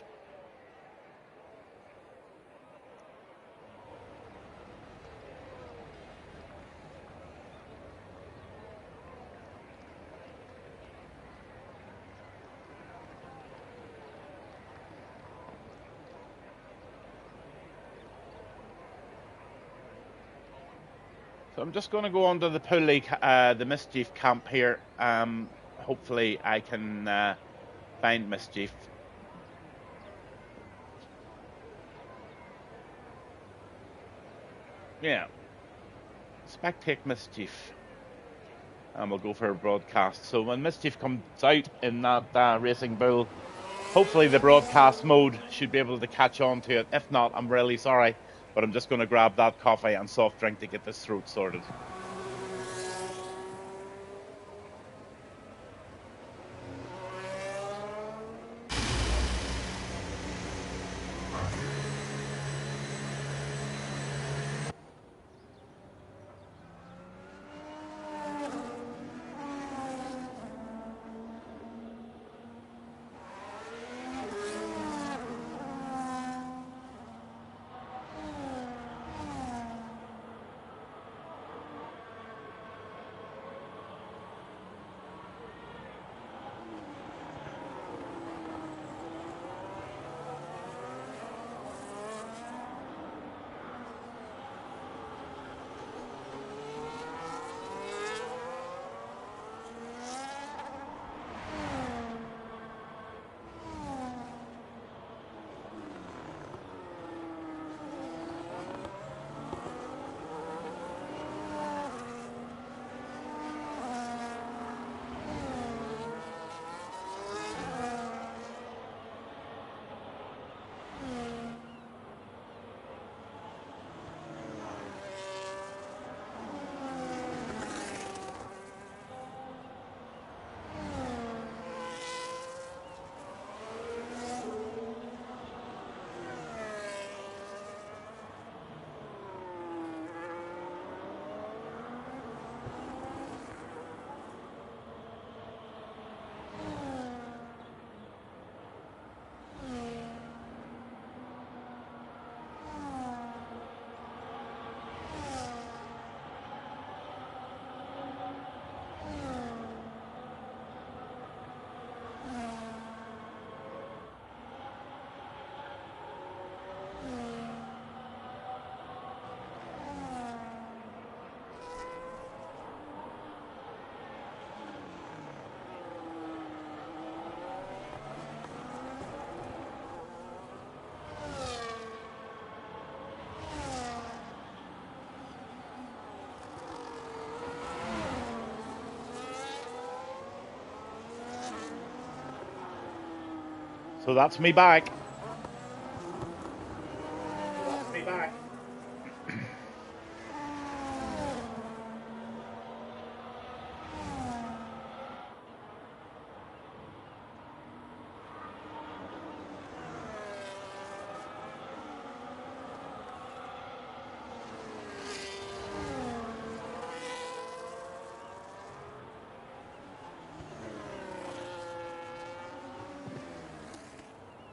So I'm just going to go onto the Pulley, the Mischief camp here. Hopefully I can find Mischief. Yeah. Spectate Mischief. And we'll go for a broadcast. So when Mischief comes out in that Racing Bull, hopefully the broadcast mode should be able to catch on to it. If not, I'm really sorry, but I'm just going to grab that coffee and soft drink to get this throat sorted. So that's me back.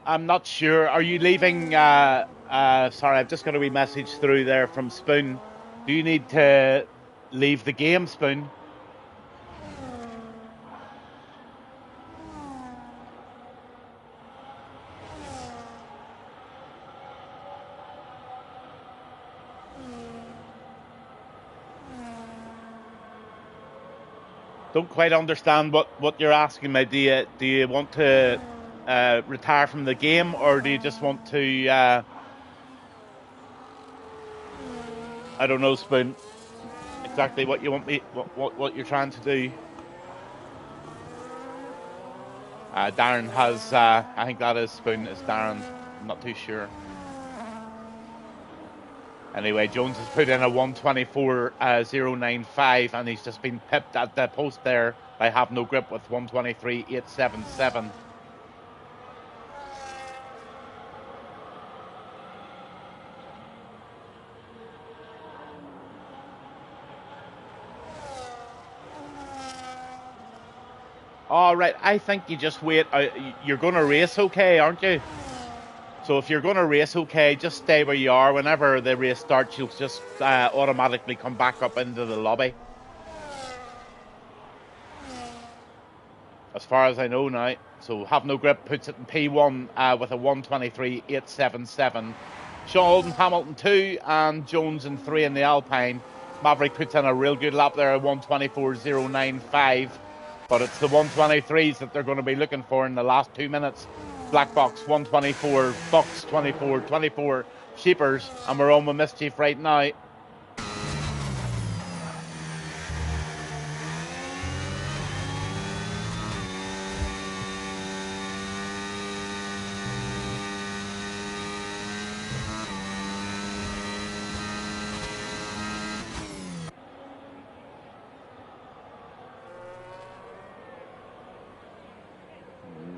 I'm not sure. Are you leaving? Sorry, I've just got a wee message through there from Spoon. Do you need to leave the game, Spoon? Don't quite understand what you're asking me. Do you want to retire from the game, or do you just want to? I don't know, Spoon. Exactly what you want me. What you're trying to do. Darren has. I think that is Spoon. Is Darren? I'm not too sure. Anyway, Jones has put in a 124.095, and he's just been pipped at the post there by Have No Grip with 123.877. All right, I think you just wait. You're going to race okay, aren't you? So if you're going to race okay, just stay where you are. Whenever the race starts, you'll just automatically come back up into the lobby. As far as I know now. So Have No Grip puts it in P1 with a 123.877. Sean Hamilton 2 and Jones in 3 in the Alpine. Maverick puts in a real good lap there at 124.095. But it's the 123s that they're going to be looking for in the last 2 minutes. Black Box 124, Box 24, 24, Sheepers, and we're on with Mischief right now.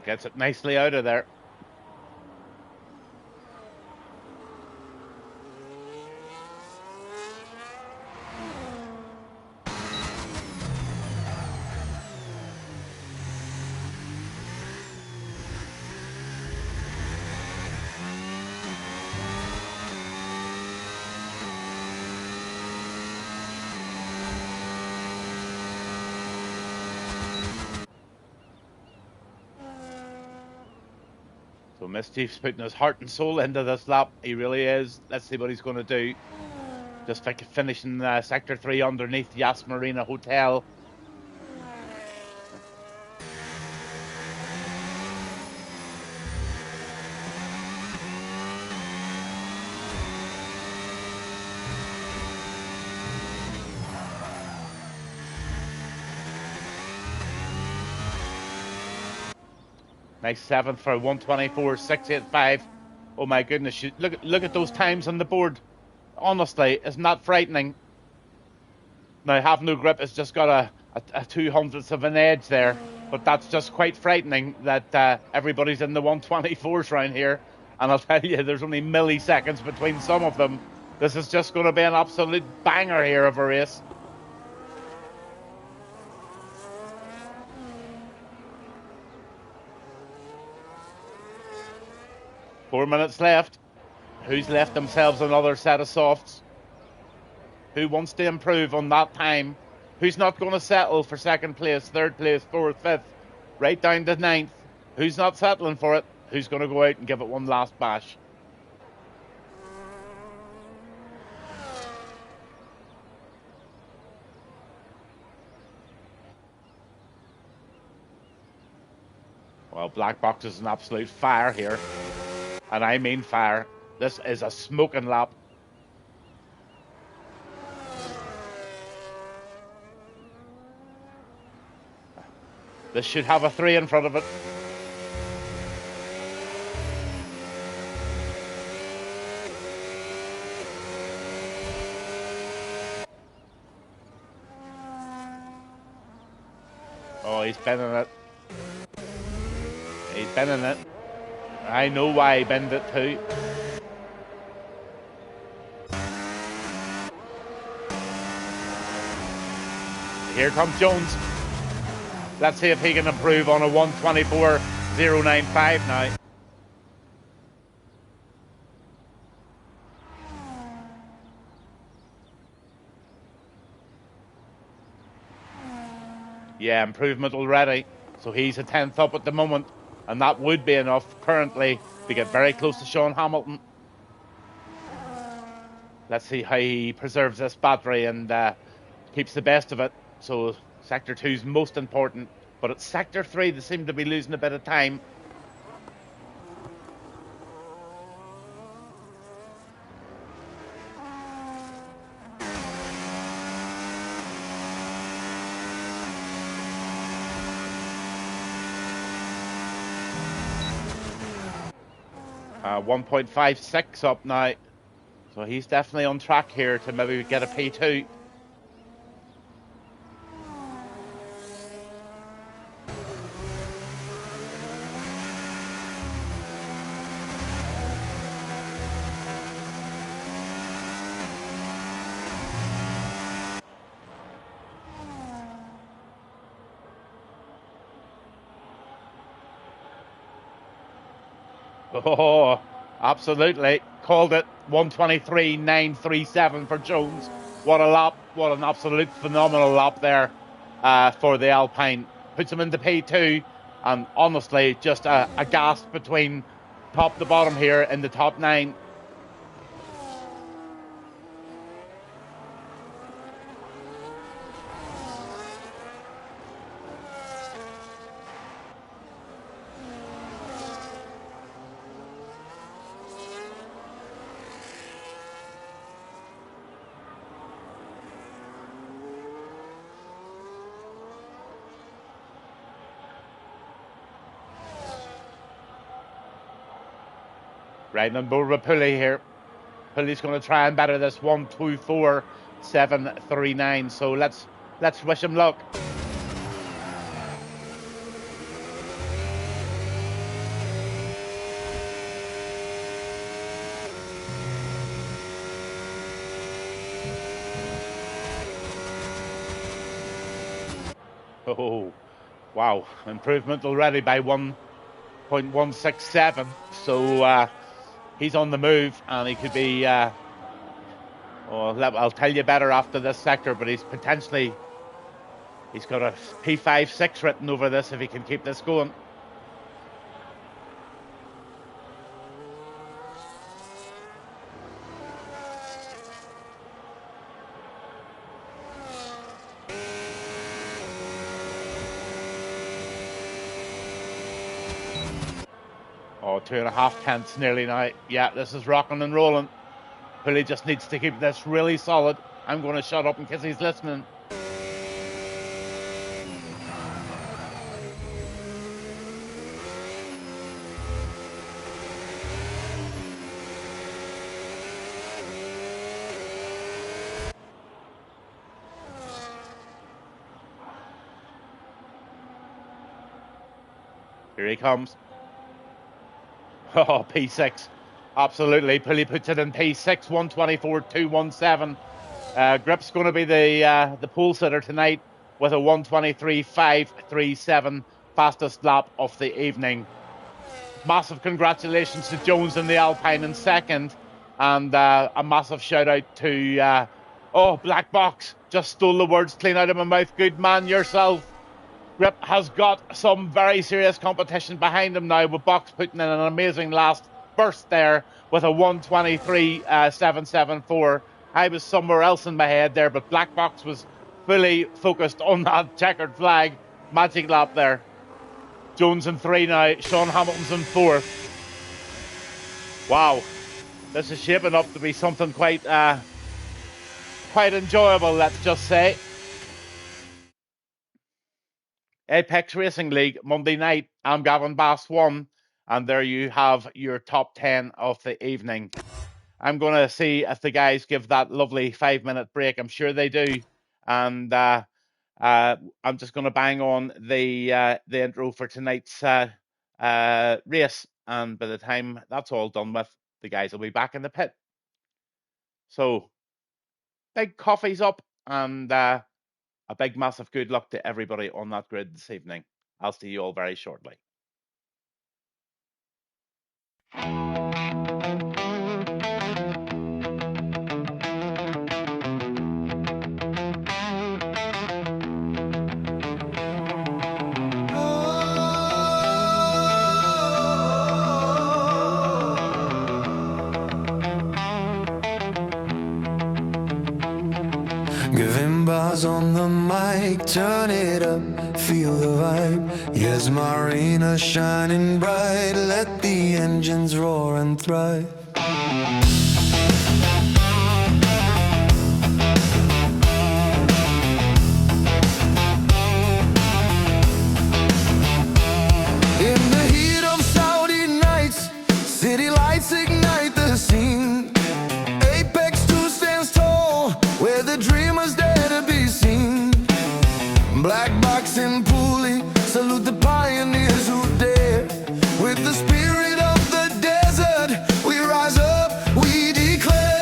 Gets it nicely out of there. So Mischief's putting his heart and soul into this lap. He really is. Let's see what he's going to do. Just finishing Sector 3 underneath Yas Marina Hotel. Nice 7th for 124.685. Oh my goodness! Look at those times on the board. Honestly, isn't that frightening? Now Have No Grip has just got a 200th of an edge there, but that's just quite frightening that everybody's in the 124s around here. And I'll tell you, there's only milliseconds between some of them. This is just going to be an absolute banger here of a race. Four minutes left. Who's left themselves another set of softs? Who wants to improve on that time? Who's not going to settle for second place, third place, fourth, fifth, right down to ninth? Who's not settling for it? Who's going to go out and give it one last bash? Well, Black Box is an absolute fire here. And I mean fire. This is a smoking lap. This should have a 3 in front of it. Oh, he's bending it. He's bending it. I know why he bent it too. Here comes Jones. Let's see if he can improve on a 124.095 now. Yeah, improvement already. So he's a 10th up at the moment. And that would be enough currently to get very close to Sean Hamilton. Let's see how he preserves this battery and keeps the best of it. So Sector 2's most important, but it's Sector 3 they seem to be losing a bit of time. Uh, 1.56 up now. So he's definitely on track here to maybe get a P2. Oh, absolutely. Called it 1:23.937 for Jones. What a lap. What an absolute phenomenal lap there for the Alpine. Puts him into P2. And honestly, just a gasp between top to bottom here in the top 9. Riding on board with Pulley here. Pulley's going to try and better this 1:24.739. So let's wish him luck. Oh, wow. Improvement already by 1.167. So he's on the move, and he could be... I'll tell you better after this sector, but he's got a P5-6 written over this if he can keep this going. Oh, 2.5 tenths nearly now. Yeah, this is rocking and rolling. Pulley just needs to keep this really solid. I'm going to shut up in case he's listening. Here he comes. Oh, P6. Absolutely. Pulley puts it in P6, 1:24.217. Grip's going to be the pole sitter tonight with a 1:23.537, fastest lap of the evening. Massive congratulations to Jones in the Alpine in second, and a massive shout out to Black Box. Just stole the words clean out of my mouth. Good man yourself. Grip has got some very serious competition behind him now, with Box putting in an amazing last burst there with a 1:23.774. I was somewhere else in my head there, but Black Box was fully focused on that checkered flag. Magic lap there. Jones in 3 now. Sean Hamilton's in 4th. Wow, this is shaping up to be something quite enjoyable, let's just say. Apex Racing League, Monday night. I'm Gavinbass1, and there you have your top 10 of the evening. I'm going to see if the guys give that lovely 5-minute break. I'm sure they do. And I'm just going to bang on the intro for tonight's race. And by the time that's all done with, the guys will be back in the pit. So, big coffees up, and a big, massive good luck to everybody on that grid this evening. I'll see you all very shortly. Gavinbass on the mic, turn it up, feel the vibe. Yes, Marina shining bright, let the engines roar and thrive. In the heat of Saudi nights, city lights ignite the scene. Apex 2 stands tall, where the dreamers dare to be seen. Black box and pulley, salute the pioneers who dare. With the spirit of the desert, we rise up, we declare.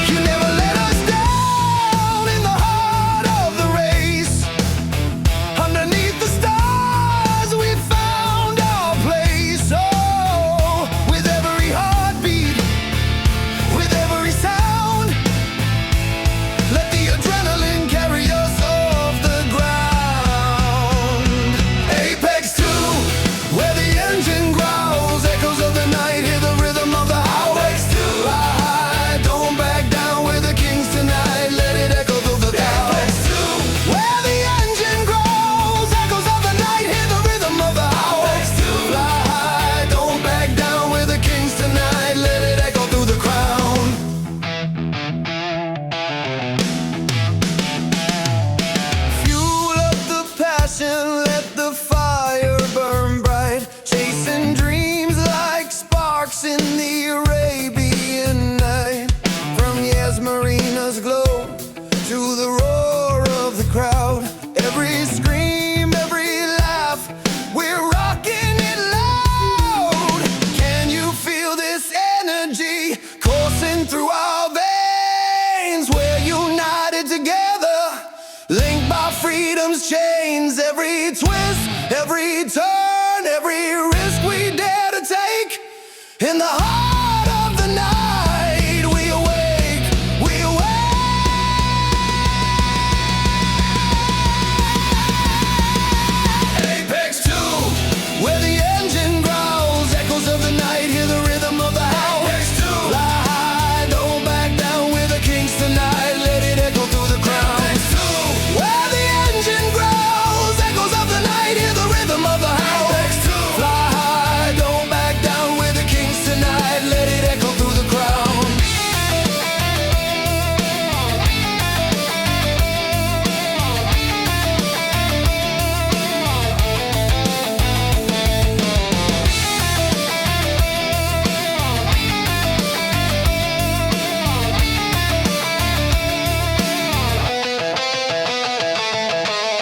You never let us down in the heart of the race. Underneath the stars, we found our place. Oh, with every heartbeat, with every sound, let the adrenaline carry us off the ground. Apex 2, where the engine growls, echoes of the night, hear the rhythm of the howl. Apex 2, fly high, don't back down, we're the kings tonight, let it echo through the crowd. Apex 2, where the engine growls, echoes of the night, hear the rhythm of the howl. Apex 2, fly high, don't back down, we're the kings tonight, let it echo through the crown. Fuel up the passion, let the fire burn bright, chasing dreams like sparks in the Arabian night. From Yes Marina's glow to the roar of the crowd, every scream, every laugh, we're rocking it loud. Can you feel this energy coursing through our veins? We're united together, linked by freedom's chains. Every twist, every turn, every risk we dare to take. In the heart of the night, we awake, we awake. Apex 2, where the engine growls, echoes of the night, hear the rhythm of the howl. Apex 2, fly high, don't back down, we're the kings tonight, let it echo through the crowd. Apex 2, where the engine growls, echoes of the night, hear the rhythm of the howl. Apex 2, fly high, don't back down, we're the kings tonight, let it echo through the crowd.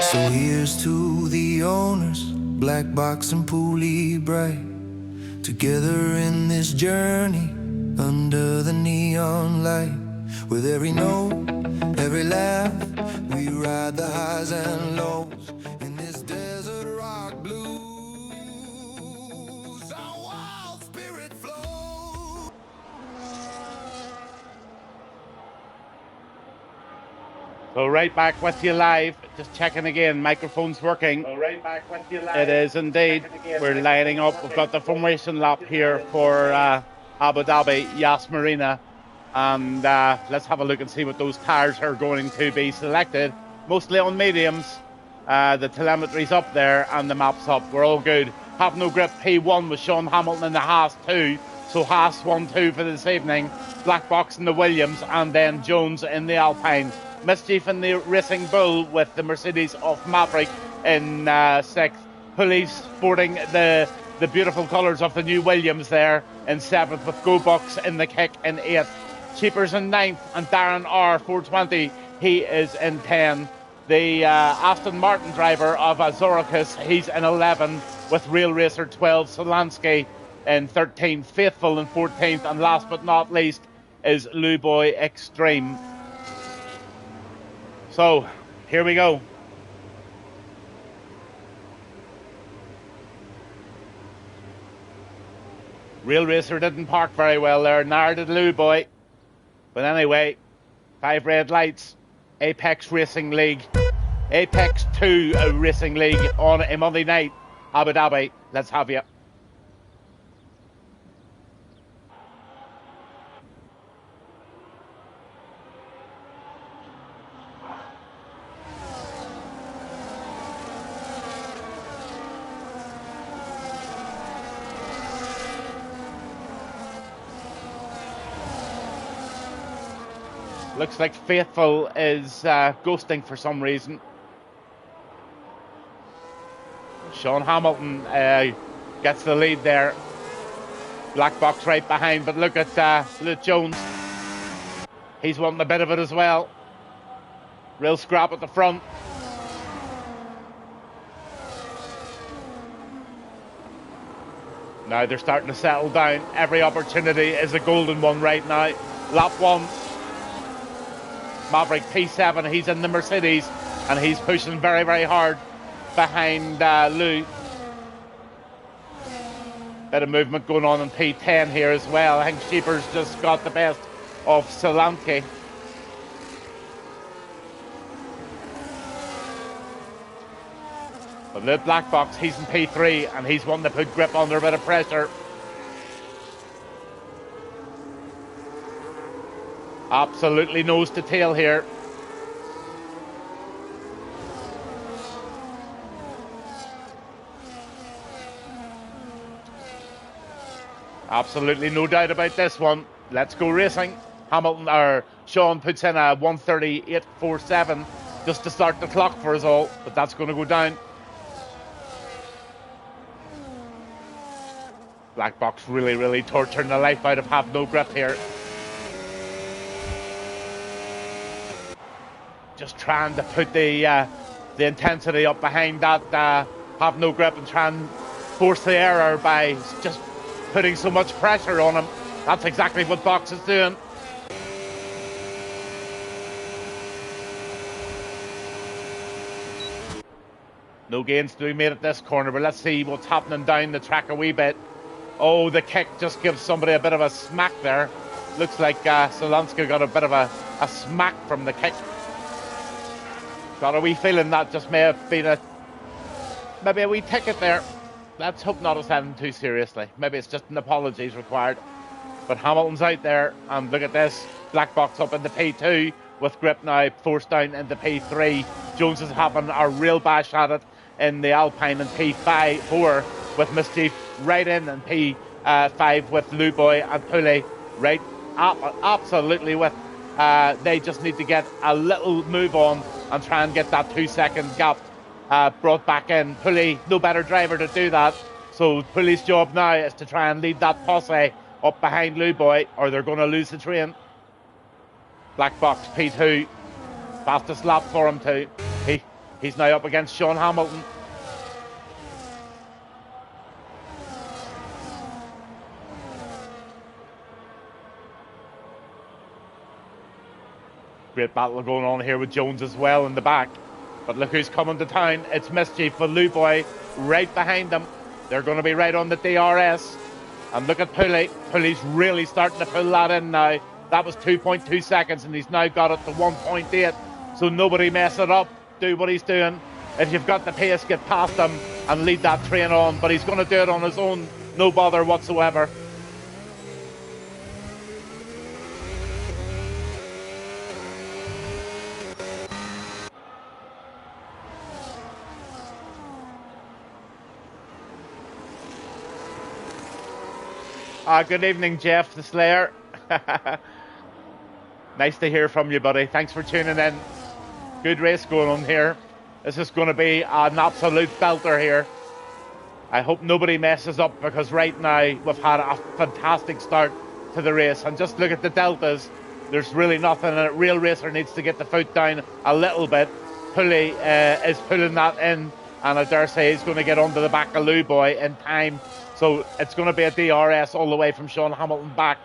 So here's to the owners, black box and pulley bright, together in this journey, under the neon light. With every note, every laugh, we ride the highs and lows in this desert rock blues. Our wild spirit flows. So right back with you live. Just checking again. Microphone's working. So right back with you live. It is indeed. We're lining up. We've got the formation lap here for Abu Dhabi, Yas Marina. And let's have a look and see what those tyres are going to be selected. Mostly on mediums. The telemetry's up there and the map's up. We're all good. Have no grip P1 with Sean Hamilton in the Haas 2. So Haas 1-2 for this evening. Black Box in the Williams, and then Jones in the Alpine. Mischief in the Racing Bull with the Mercedes of Maverick in 6th. Police sporting the beautiful colours of the new Williams there in 7th, with Go Bucks in the kick in 8th. Cheapers in 9th, and Darren R 420, he is in 10. The Aston Martin driver of Azoricus, he's in 11, with Real Racer 12, Solansky in 13th, Faithful in 14th, and last but not least is Lou Boy Extreme. So, here we go. Real Racer didn't park very well there, nor did Lou Boy. But anyway, 5 red lights, Apex Racing League. Apex 2 Racing League on a Monday night Abu Dhabi, let's have you. Looks like Faithful is ghosting for some reason. Sean Hamilton gets the lead there. Black box right behind, but look at Luke Jones. He's wanting a bit of it as well. Real scrap at the front. Now they're starting to settle down. Every opportunity is a golden one right now. Lap 1. Maverick P7, he's in the Mercedes and he's pushing very, very hard behind Lou. Bit of movement going on in P10 here as well. I think Sheepers just got the best of Solanke. But Luke Black Box, he's in P3 and he's wanting to put grip under a bit of pressure. Absolutely nose to tail here. Absolutely no doubt about this one. Let's go racing. Hamilton or Sean puts in a 1:38.47 just to start the clock for us all, but that's going to go down. Black Box really torturing the life out of Have No Grip here. Just trying to put the intensity up behind that Have No Grip and try and force the error by just putting so much pressure on him. That's exactly what Box is doing. No gains to be made at this corner, but let's see what's happening down the track a wee bit. Oh, the kick just gives somebody a bit of a smack there. Looks like Solanska got a bit of a smack from the kick. Got a wee feeling that just may have been maybe a wee ticket there. Let's hope not as having too seriously. Maybe it's just an apologies required. But Hamilton's out there, and look at this. Black Box up into P2 with grip now forced down into P3. Jones is having a real bash at it in the Alpine in P4 with Mischief right in and P5 with Luboy and Pooley right absolutely with. They just need to get a little move on and try and get that 2 second gap brought back in. Pooley, no better driver to do that. So Pooley's job now is to try and lead that posse up behind Luboy, or they're going to lose the train. Black Box P2, fastest lap for him too. He's now up against Sean Hamilton. Great battle going on here with Jones as well in the back. But look who's coming to town. It's Mischief for Luboy right behind them. They're going to be right on the DRS. And look at Pooley. Pooley's really starting to pull that in now. That was 2.2 seconds and he's now got it to 1.8. So nobody mess it up. Do what he's doing. If you've got the pace, get past him and lead that train on. But he's going to do it on his own. No bother whatsoever. Good evening, Jeff the Slayer. Nice to hear from you, buddy. Thanks for tuning in. Good race going on here. This is going to be an absolute belter here. I hope nobody messes up, because right now we've had a fantastic start to the race. And just look at the deltas. There's really nothing, and a real racer needs to get the foot down a little bit. Pooley is pulling that in, and I dare say he's going to get onto the back of Luboy in time. So it's going to be a DRS all the way from Sean Hamilton back.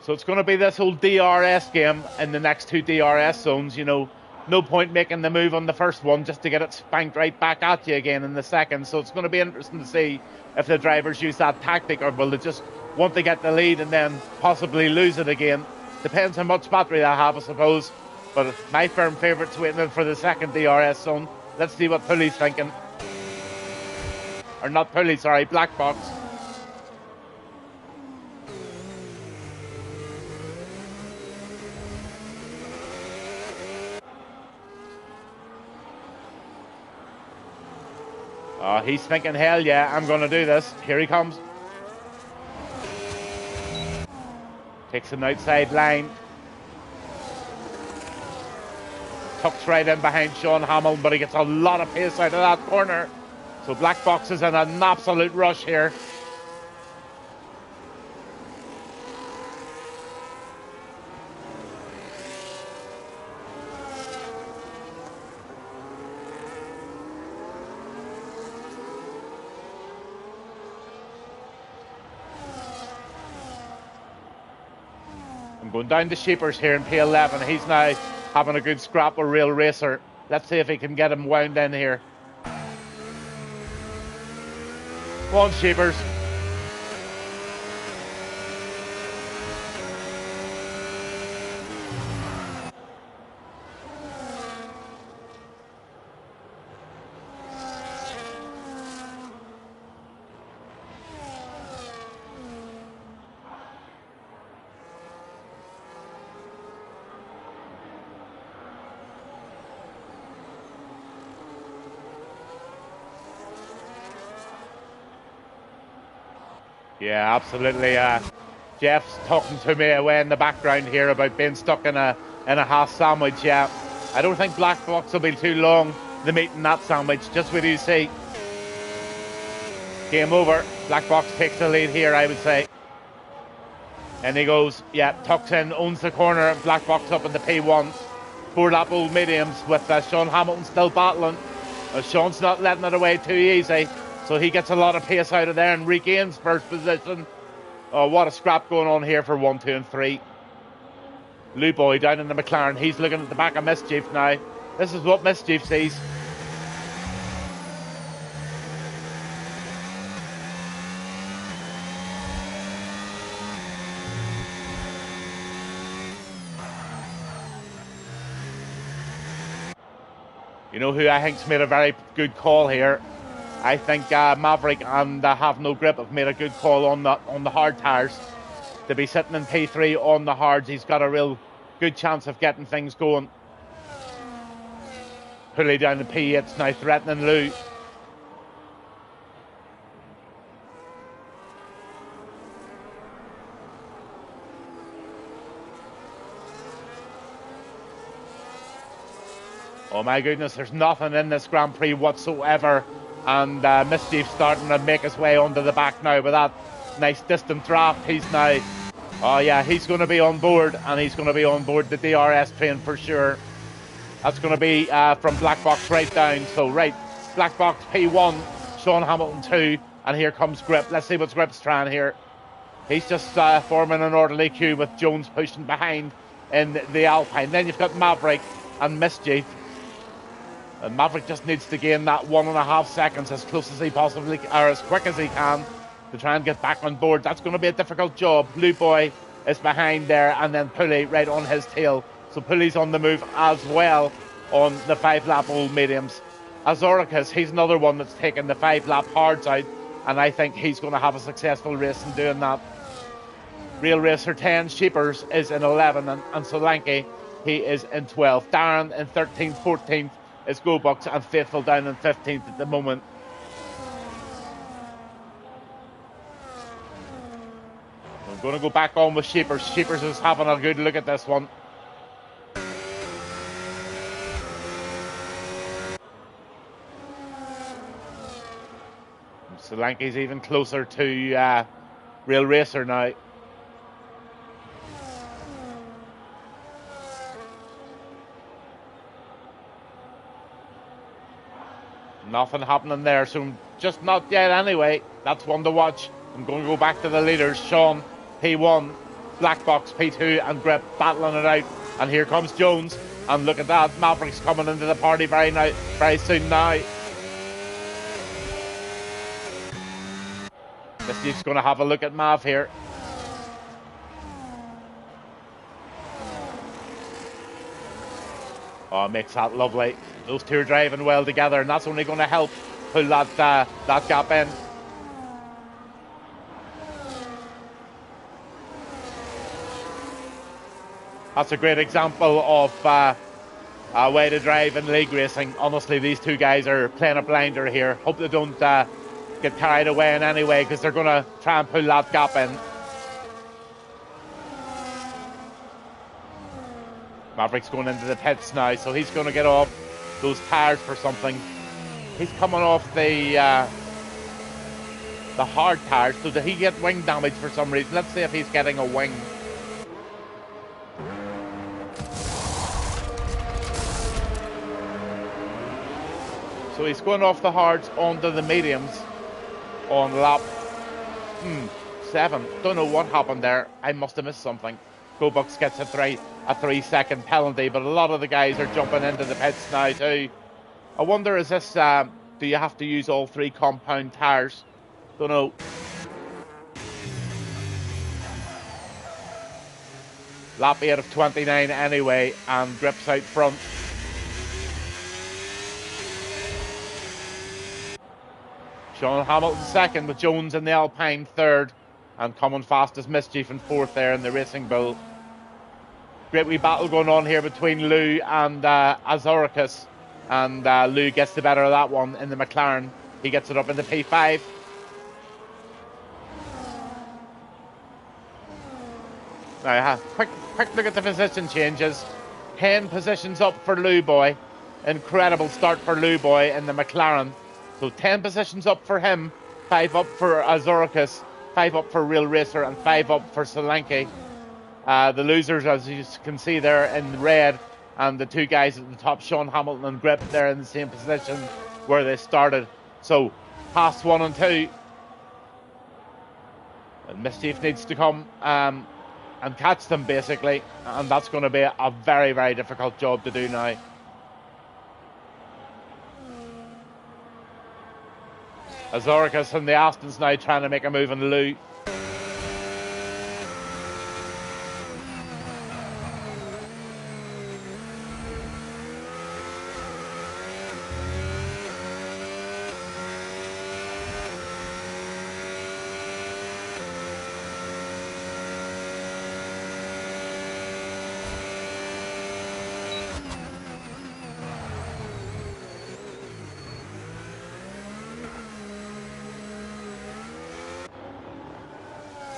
So it's going to be this whole DRS game in the next two DRS zones. You know, no point making the move on the first one just to get it spanked right back at you again in the second. So it's going to be interesting to see if the drivers use that tactic, or will they just want to get the lead and then possibly lose it again. Depends how much battery I have, I suppose. But my firm favourite's waiting for the second DRS zone. Let's see what Pulley's thinking. Or not Pulley, sorry, Black Box. Oh, he's thinking, hell yeah, I'm going to do this. Here he comes. Takes an outside line. Tucks right in behind Sean Hamilton, but he gets a lot of pace out of that corner. So Black Box is in an absolute rush here. I'm going down to Sheepers here in P11. He's now having a good scrap with Real Racer. Let's see if he can get him wound in here. Come on, Sheepers. Yeah, absolutely. Jeff's talking to me away in the background here about being stuck in a half sandwich. Yeah, I don't think Black Box will be too long, the meat in that sandwich. Just what you see. Game over. Black Box takes the lead here, I would say. And he goes, yeah, tucks in, owns the corner, and Black Box up in the P1. 4 lap old mediums with Sean Hamilton still battling. Sean's not letting it away too easy. So he gets a lot of pace out of there and regains first position. Oh, what a scrap going on here for 1, 2 and 3. Lou Boy down in the McLaren. He's looking at the back of Mischief now. This is what Mischief sees. You know who I think's made a very good call here? I think Maverick and Have No Grip have made a good call on the hard tyres. To be sitting in P3 on the hards, he's got a real good chance of getting things going. Pulley down the P8's now threatening Lou. Oh my goodness, there's nothing in this Grand Prix whatsoever. And Mischief starting to make his way onto the back now with that nice distant draft. He's now, oh yeah, he's going to be on board, and he's going to be on board the DRS train for sure. That's going to be from Black Box right down. So right, Black Box P1, Sean Hamilton 2, and here comes Grip. Let's see what Grip's trying here. He's just forming an orderly queue with Jones pushing behind in the Alpine. Then you've got Maverick and Mischief. And Maverick just needs to gain that 1.5 seconds as close as he possibly, or as quick as he can, to try and get back on board. That's going to be a difficult job. Blue Boy is behind there, and then Pulley right on his tail. So Pulley's on the move as well on the 5-lap old mediums. Azoricus, he's another one that's taken the 5-lap hards out, and I think he's going to have a successful race in doing that. Real Racer 10, Sheepers is in 11, and Solanke, he is in 12. Darren in 13th, 14th. It's GoBucks and Faithful down in 15th at the moment. I'm going to go back on with Sheepers. Sheepers is having a good look at this one. Solanke's even closer to Real Racer now. Nothing happening there, so just not yet anyway. That's one to watch. I'm going to go back to the leaders. Sean, P1, Black Box, P2, and Grip battling it out. And here comes Jones. And look at that, Maverick's coming into the party very soon now. This dude's going to have a look at Mav here. Oh, makes that lovely. Those two are driving well together, and that's only going to help pull that gap in. That's a great example of a way to drive in league racing. Honestly, these two guys are playing a blinder here. Hope they don't get carried away in any way, because they're going to try and pull that gap in. Maverick's going into the pits now, so he's going to get off those tyres for something. He's coming off the hard tyres. So did he get wing damage for some reason? Let's see if he's getting a wing. So he's going off the hards onto the mediums on lap 7. Don't know what happened there. I must have missed something. GoBucks gets a 3-second penalty, but a lot of the guys are jumping into the pits now too. I wonder, is this, do you have to use all 3 compound tyres? Don't know. Lap 8 of 29 anyway, and Grips out front. Sean Hamilton second, with Jones in the Alpine third, and coming fast as Mischief in fourth there in the Racing Bull. Great wee battle going on here between Lou and Azoricus, and Lou gets the better of that one in the McLaren. He gets it up in the P5. Now, quick look at the position changes. 10 positions up for Lou Boy. Incredible start for Lou Boy in the McLaren. So 10 positions up for him, 5 up for Azoricus, 5 up for Real Racer, and 5 up for Solanke. The losers, as you can see there in red, and the two guys at the top, Sean Hamilton and Grip, they're in the same position where they started. So, past 1 and 2. And Mischief needs to come and catch them, basically. And that's going to be a very, very difficult job to do now. Azoricus and the Astons now trying to make a move on Lou.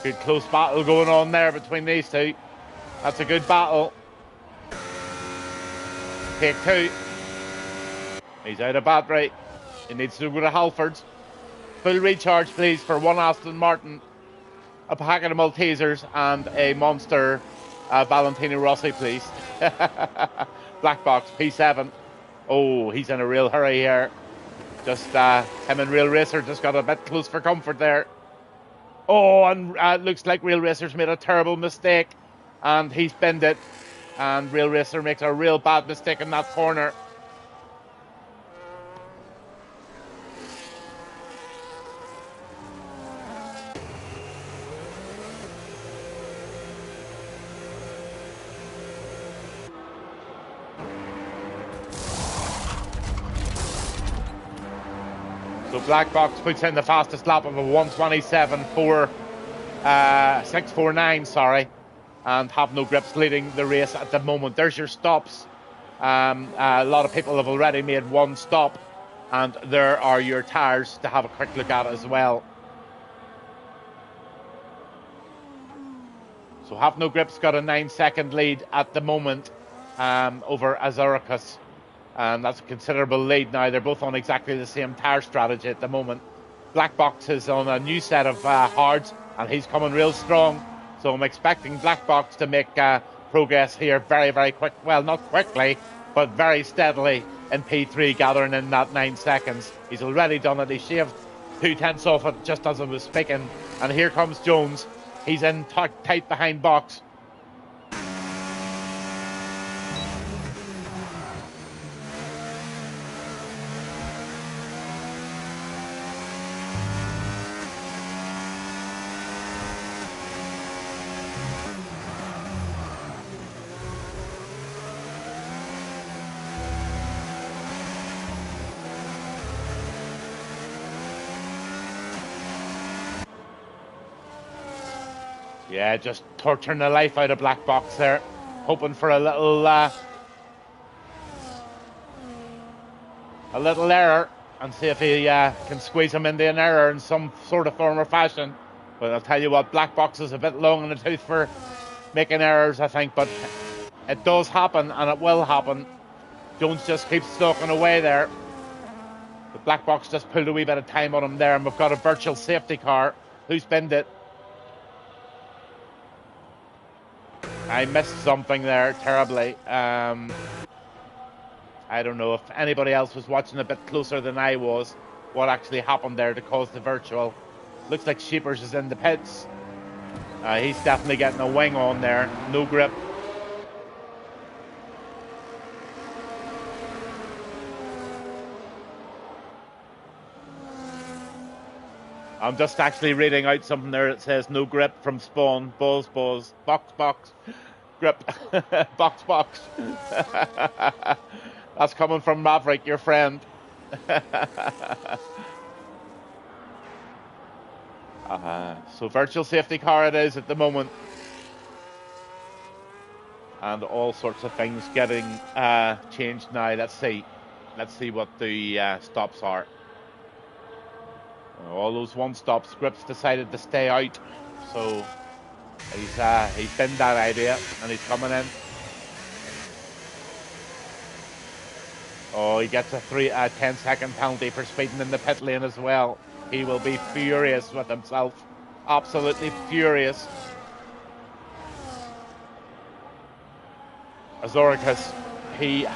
Good close battle going on there between these two. That's a good battle. Take 2. He's out of battery. He needs to go to Halford's. Full recharge, please, for 1 Aston Martin, a packet of Maltesers, and a Monster Valentino Rossi, please. Black box, P7. Oh, he's in a real hurry here. Just him and Real Racer just got a bit close for comfort there. Oh, and looks like Real Racer's made a terrible mistake, and he's binned it, and Real Racer makes a real bad mistake in that corner. So Black Box puts in the fastest lap of a 1:27.649, sorry, and Have No Grips leading the race at the moment. There's your stops. A lot of people have already made 1 stop, and there are your tyres to have a quick look at as well. So Have No Grips got a 9-second lead at the moment over Azoricus. And that's a considerable lead now. They're both on exactly the same tyre strategy at the moment. Black Box is on a new set of hards, and he's coming real strong. So I'm expecting Black Box to make progress here very, very quick. Well, not quickly, but very steadily in P3, gathering in that 9 seconds. He's already done it. He shaved 2/10 off it just as I was speaking. And here comes Jones. He's in tight behind Box. Yeah, just torturing the life out of Black Box there. Hoping for a little error and see if he can squeeze him into an error in some sort of form or fashion. But I'll tell you what, Black Box is a bit long in the tooth for making errors, I think. But it does happen, and it will happen. Jones just keeps stalking away there. The Black Box just pulled a wee bit of time on him there, and we've got a virtual safety car. Who's binned it? I missed something there terribly. I don't know if anybody else was watching a bit closer than I was, what actually happened there to cause the virtual. Looks like Sheepers is in the pits. He's definitely getting a wing on there. No grip. I'm just actually reading out something there that says no grip from Spawn. Balls, box, grip, box. That's coming from Maverick, your friend. So virtual safety car it is at the moment. And all sorts of things getting changed now. Let's see what the stops are. All those one-stops, Grips decided to stay out, so he's binned that idea and he's coming in. Oh, he gets a 10-second penalty for speeding in the pit lane as well. He will be furious with himself, absolutely furious. Azoricus, he's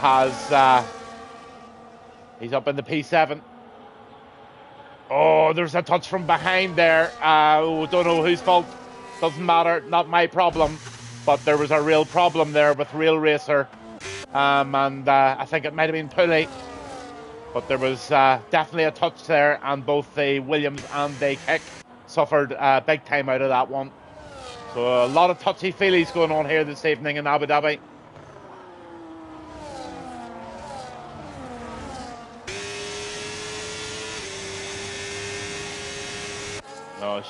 up in the P7. Oh, there's a touch from behind there. Don't know whose fault. Doesn't matter. Not my problem. But there was a real problem there with Real Racer. And I think it might have been Pulley. But there was definitely a touch there. And both the Williams and the Kick suffered big time out of that one. So a lot of touchy-feelies going on here this evening in Abu Dhabi.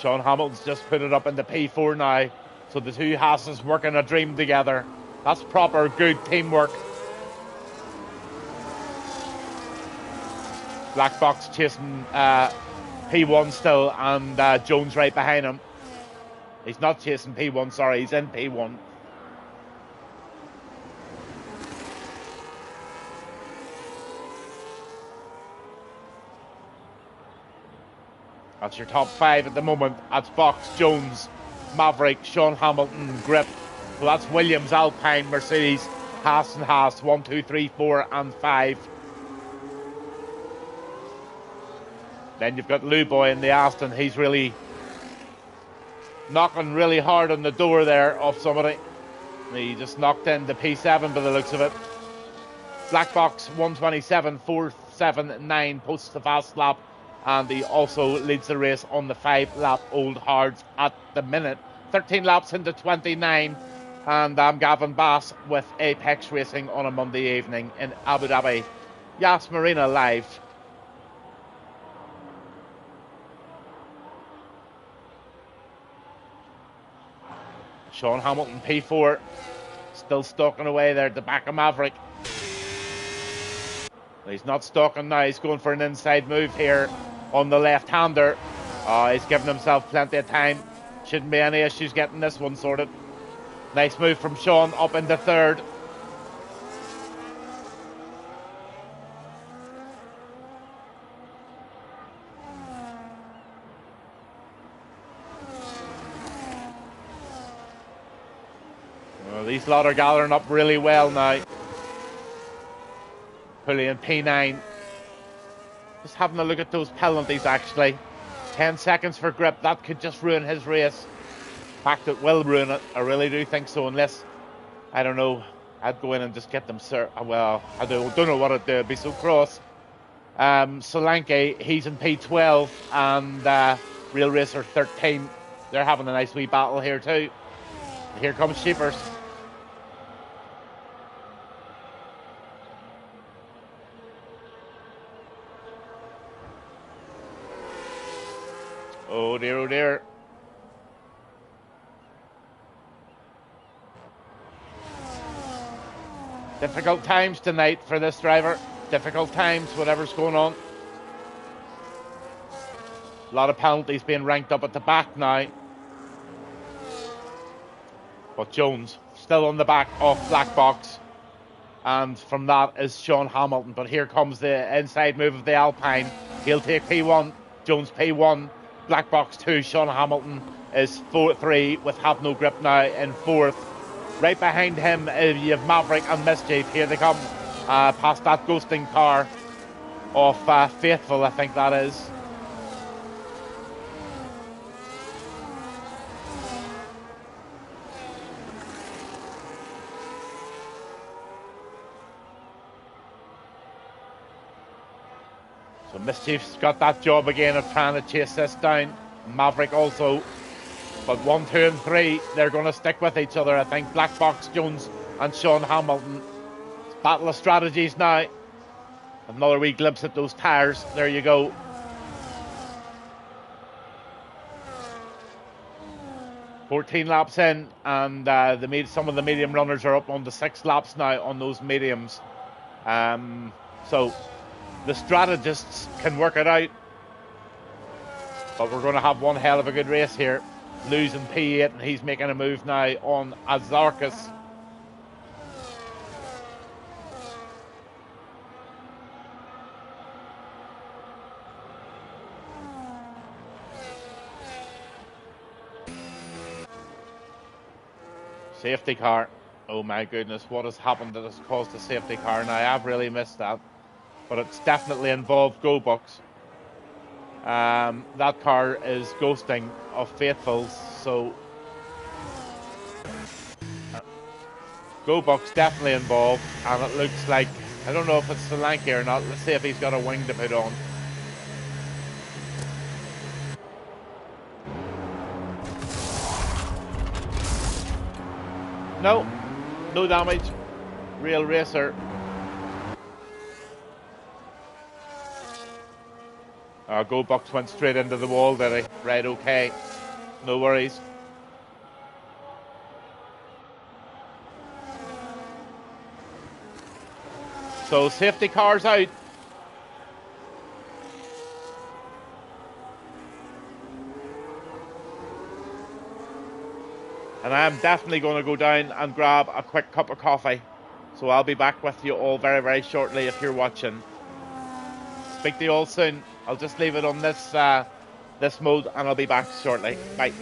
Sean Hamilton's just put it up in the P4 now. So the two Hasses working a dream together. That's proper good teamwork. Black Box chasing P1 still, and Jones right behind him. He's not chasing P1, sorry, he's in P1. That's your top five at the moment. That's Box, Jones, Maverick, Sean Hamilton, Grip. So that's Williams, Alpine, Mercedes, Haas and Haas, 1, 2, 3, 4 and 5. Then you've got Lou Boy in the Aston. He's really knocking really hard on the door there of somebody. He just knocked in the P7 by the looks of it. Black Box 127, 479 posts the fast lap. And he also leads the race on the 5-lap Old Hards at the minute. 13 laps into 29. And I'm Gavinbass with Apex Racing on a Monday evening in Abu Dhabi. Yas Marina live. Sean Hamilton, P4. Still stalking away there at the back of Maverick. He's not stalking now. He's going for an inside move here on the left-hander. He's giving himself plenty of time. Shouldn't be any issues getting this one sorted. Nice move from Sean up into third. Well, these lot are gathering up really well now. Pulley in P9. Just having a look at those penalties actually. 10 seconds for Grip. That could just ruin his race. In fact, it will ruin it. I really do think so, unless, I don't know, I'd go in and just get them, sir. Well, I don't know what I'd do. It'd be so cross. Solanke, he's in P12, and Real Racer 13. They're having a nice wee battle here too. Here comes Sheepers. Oh dear, oh dear. Difficult times tonight for this driver. Difficult times, whatever's going on. A lot of penalties being ranked up at the back now. But Jones still on the back of Black Box. And from that is Sean Hamilton. But here comes the inside move of the Alpine. He'll take P1. Jones P1. Black Box 2. Sean Hamilton is 3 with Have No Grip now in 4th. Right behind him, you have Maverick and Mischief. Here they come past that ghosting car of Faithful, I think that is. So Mischief's got that job again of trying to chase this down. Maverick also. But 1, 2 and 3, they're going to stick with each other, I think. Black Box, Jones and Sean Hamilton. It's battle of strategies now. Another wee glimpse at those tyres. There you go. "14 laps in, and some of the medium runners are up on the 6 laps now on those mediums. So the strategists can work it out. But we're going to have one hell of a good race here. Losing P8, and he's making a move now on Azarkas. Safety car. Oh my goodness, what has happened that has caused a safety car? Now, I've really missed that. But it's definitely involved GoBox. That car is ghosting of Faithfuls, so GoBox definitely involved, and it looks like, I don't know if it's Solanke or not. Let's see if he's got a wing to put on. No damage. Real racer. GoBox went straight into the wall, did he? Right, okay. No worries. So safety car's out. And I'm definitely going to go down and grab a quick cup of coffee. So I'll be back with you all very, very shortly if you're watching. Speak to you all soon. I'll just leave it on this mode, and I'll be back shortly. Bye.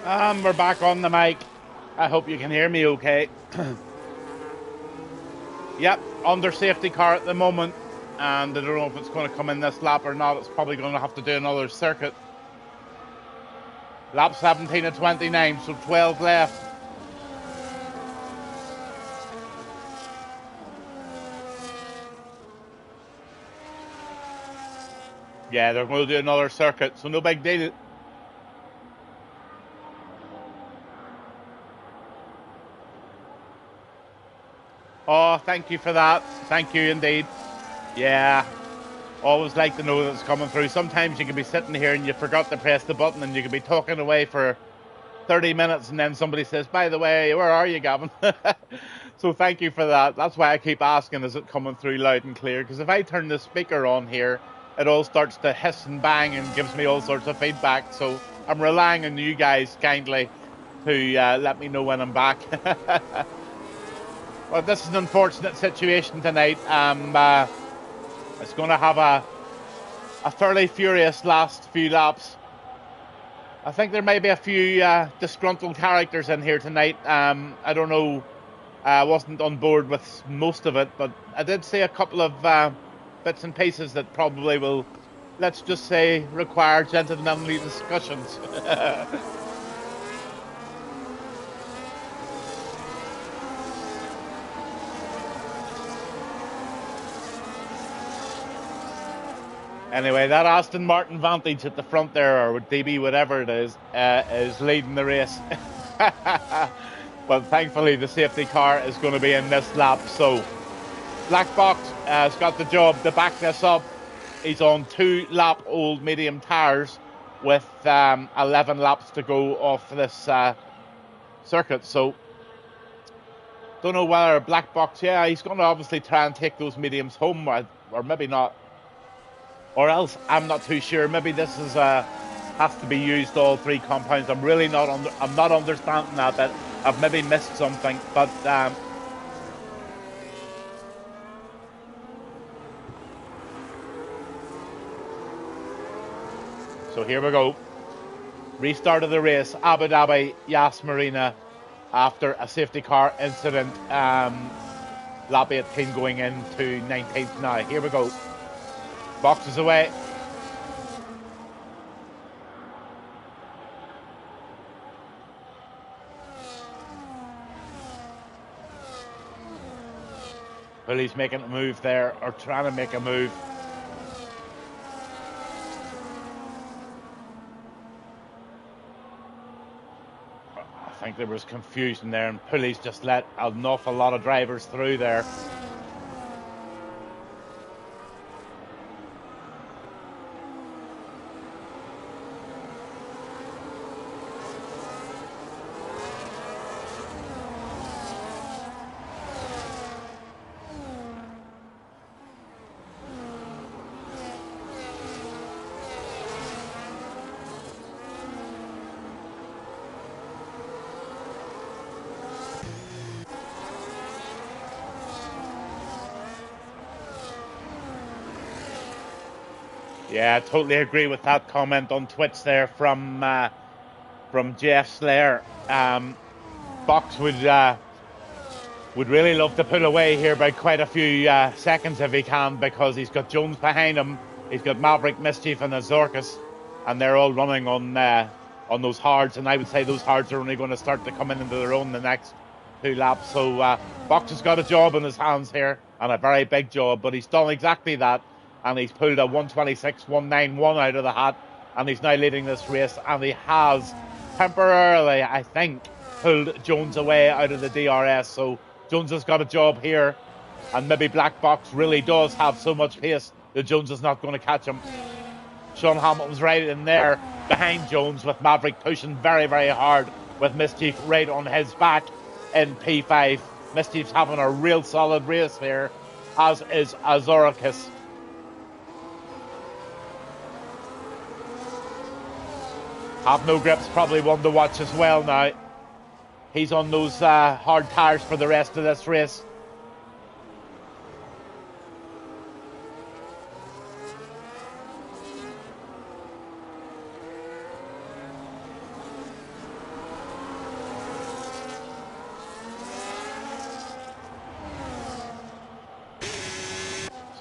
We're back on the mic. I hope you can hear me okay. Yep, under safety car at the moment. And I don't know if it's going to come in this lap or not. It's probably going to have to do another circuit. Lap 17 of 29, so 12 left. Yeah, they're going to do another circuit, so no big deal. Oh, thank you for that. Thank you indeed. Yeah, always like to know that it's coming through. Sometimes you can be sitting here and you forgot to press the button and you can be talking away for 30 minutes and then somebody says, by the way, where are you, Gavin? So thank you for that. That's why I keep asking, is it coming through loud and clear? Because if I turn the speaker on here, it all starts to hiss and bang and gives me all sorts of feedback. So I'm relying on you guys kindly to let me know when I'm back. Well, this is an unfortunate situation tonight. It's going to have a fairly furious last few laps. I think there may be a few disgruntled characters in here tonight. I don't know. I wasn't on board with most of it, but I did see a couple of bits and pieces that probably will, let's just say, require gentlemanly discussions. Anyway, that Aston Martin Vantage at the front there, or DB, whatever it is leading the race. But thankfully, the safety car is going to be in this lap. So, Black Box has got the job to back this up. He's on 2-lap-old medium tyres with 11 laps to go off this circuit. So, don't know whether Black Box, yeah, he's going to obviously try and take those mediums home, or maybe not. Or else, I'm not too sure. Maybe this is has to be used all 3 compounds. I'm really not I'm not understanding that. But I've maybe missed something. But so here we go. Restart of the race. Abu Dhabi Yas Marina after a safety car incident. Lap 18 going into 19th now. Here we go. Boxes away. Billy's making a move there, or trying to make a move. I think there was confusion there, and Pulley's just let an awful lot of drivers through there. Yeah, I totally agree with that comment on Twitch there from Jeff Slayer. Box would really love to pull away here by quite a few seconds if he can, because he's got Jones behind him, he's got Maverick, Mischief, and Azorcus, and they're all running on those hards. And I would say those hards are only going to start to come into their own the next 2 laps. So Box has got a job in his hands here, and a very big job, but he's done exactly that. And he's pulled a 1:26.191 out of the hat, and he's now leading this race, and he has temporarily, I think, pulled Jones away out of the DRS. So Jones has got a job here, and maybe Black Box really does have so much pace that Jones is not going to catch him. Sean Hamilton's right in there behind Jones, with Maverick pushing very, very hard, with Mischief right on his back in P5. Mischief's having a real solid race here, as is Azoricus. Have No Grip's probably one to watch as well now. He's on those hard tyres for the rest of this race.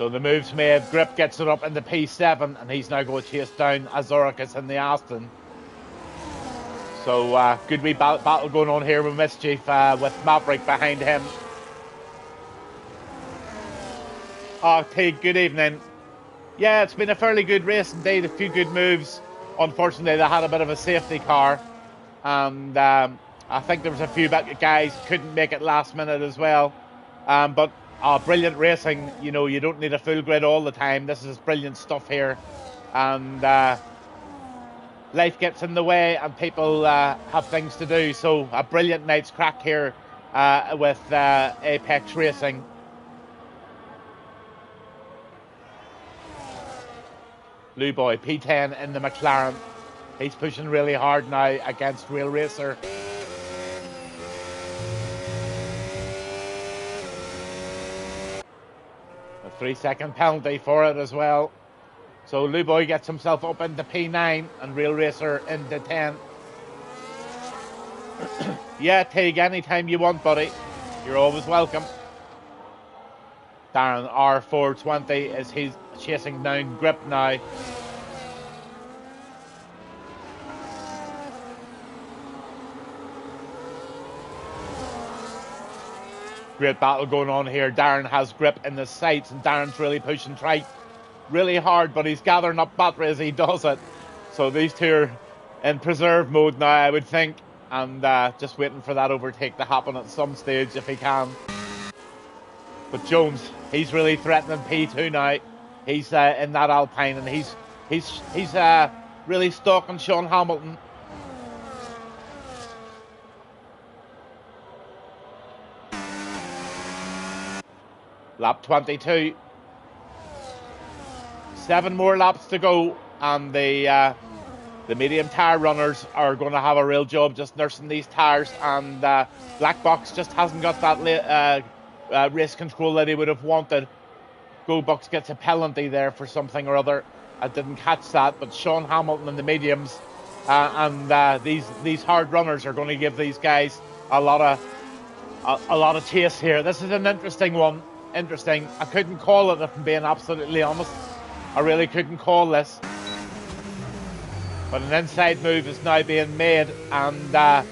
So the move's made. Grip gets it up in the P7, and he's now going to chase down Azoricus in the Aston. So good wee battle going on here with Mischief, with Maverick behind him. Oh, Teague, good evening. Yeah, it's been a fairly good race indeed. A few good moves. Unfortunately, they had a bit of a safety car, and I think there was a few guys couldn't make it last minute as well. But brilliant racing. You know, you don't need a full grid all the time. This is brilliant stuff here, and life gets in the way, and people have things to do. So a brilliant night's crack here with Apex Racing. Blue Boy, P10 in the McLaren. He's pushing really hard now against Real Racer. A 3-second penalty for it as well. So Blue Boy gets himself up into P9 and Real Racer into 10. Yeah, Teague, anytime you want, buddy. You're always welcome. Darren R420 is he's chasing down Grip now. Great battle going on here. Darren has Grip in the sights, and Darren's really pushing trike really hard, but he's gathering up battery as he does it. So these two are in preserve mode now, I would think, and just waiting for that overtake to happen at some stage if he can. But Jones, he's really threatening P2 now. He's in that Alpine, and he's really stalking Sean Hamilton. Lap 22. 7 more laps to go, and the medium tyre runners are going to have a real job just nursing these tyres, and Black Box just hasn't got that race control that he would have wanted. Go Bucks gets a penalty there for something or other. I didn't catch that, but Sean Hamilton and the mediums and these hard runners are going to give these guys a lot of chase here. This is an interesting one. Interesting. I couldn't call it, if I'm being absolutely honest. I really couldn't call this. But an inside move is now being made, and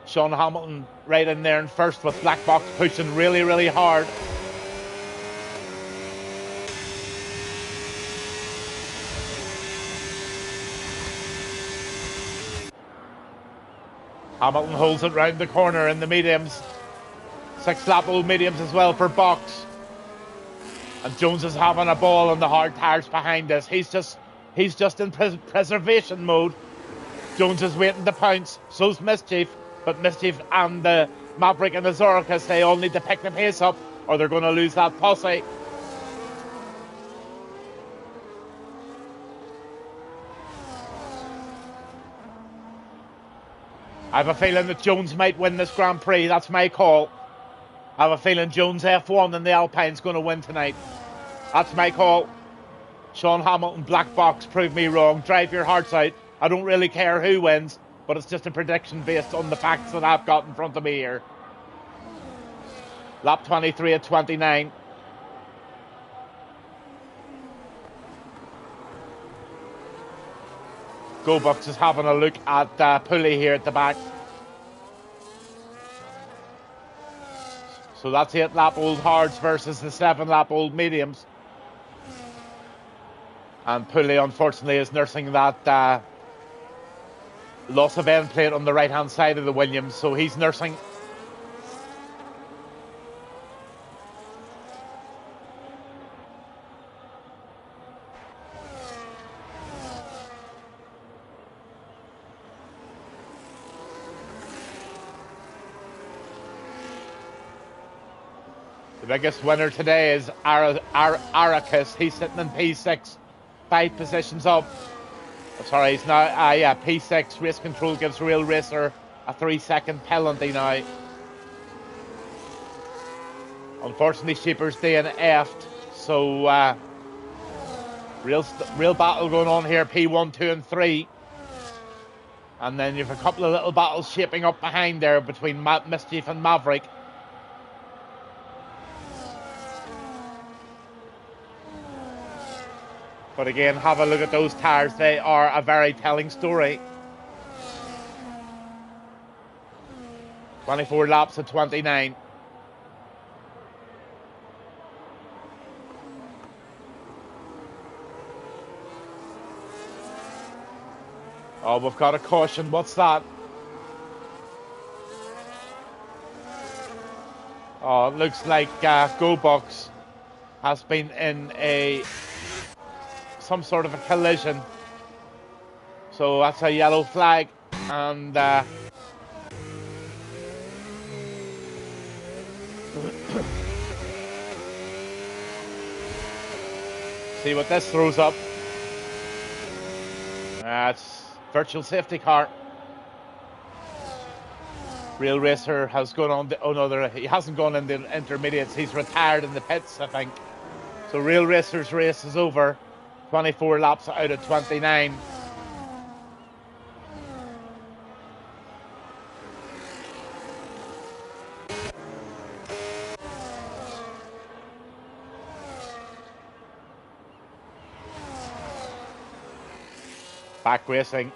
Sean Hamilton right in there in first with Black Box pushing really, really hard. Hamilton holds it round the corner in the mediums. 6-lap-old mediums as well for Box. And Jones is having a ball on the hard tyres behind us. He's just in preservation mode. Jones is waiting to pounce. So's Mischief. But Mischief and the Maverick and the Zoricus, they all need to pick the pace up, or they're going to lose that posse. I have a feeling that Jones might win this Grand Prix. That's my call. I have a feeling Jones F1 and the Alpine's going to win tonight. That's my call. Sean Hamilton, Black Box, prove me wrong. Drive your hearts out. I don't really care who wins, but it's just a prediction based on the facts that I've got in front of me here. Lap 23 at 29. Go Bucks is having a look at Pulley here at the back. So that's 8-lap-old hards versus the 7-lap-old mediums. And Pulley, unfortunately, is nursing that loss of end plate on the right-hand side of the Williams. So he's nursing. The biggest winner today is Arrakis. He's sitting in P6, 5 positions up. Sorry, he's now P6. Race control gives Real Racer a 3-second penalty now. Unfortunately, Sheepers DNF'd, so real battle going on here. P1, 2, and 3, and then you've a couple of little battles shaping up behind there between Mischief and Maverick. But again, have a look at those tyres. They are a very telling story. 24 laps at 29. Oh, we've got a caution. What's that? Oh, it looks like Gobox has been in some sort of a collision. So that's a yellow flag. And see what this throws up. It's virtual safety car. Real Racer has gone on. He hasn't gone in the intermediates. He's retired in the pits, I think. So Real Racer's race is over. 24 laps out of 29. Back racing.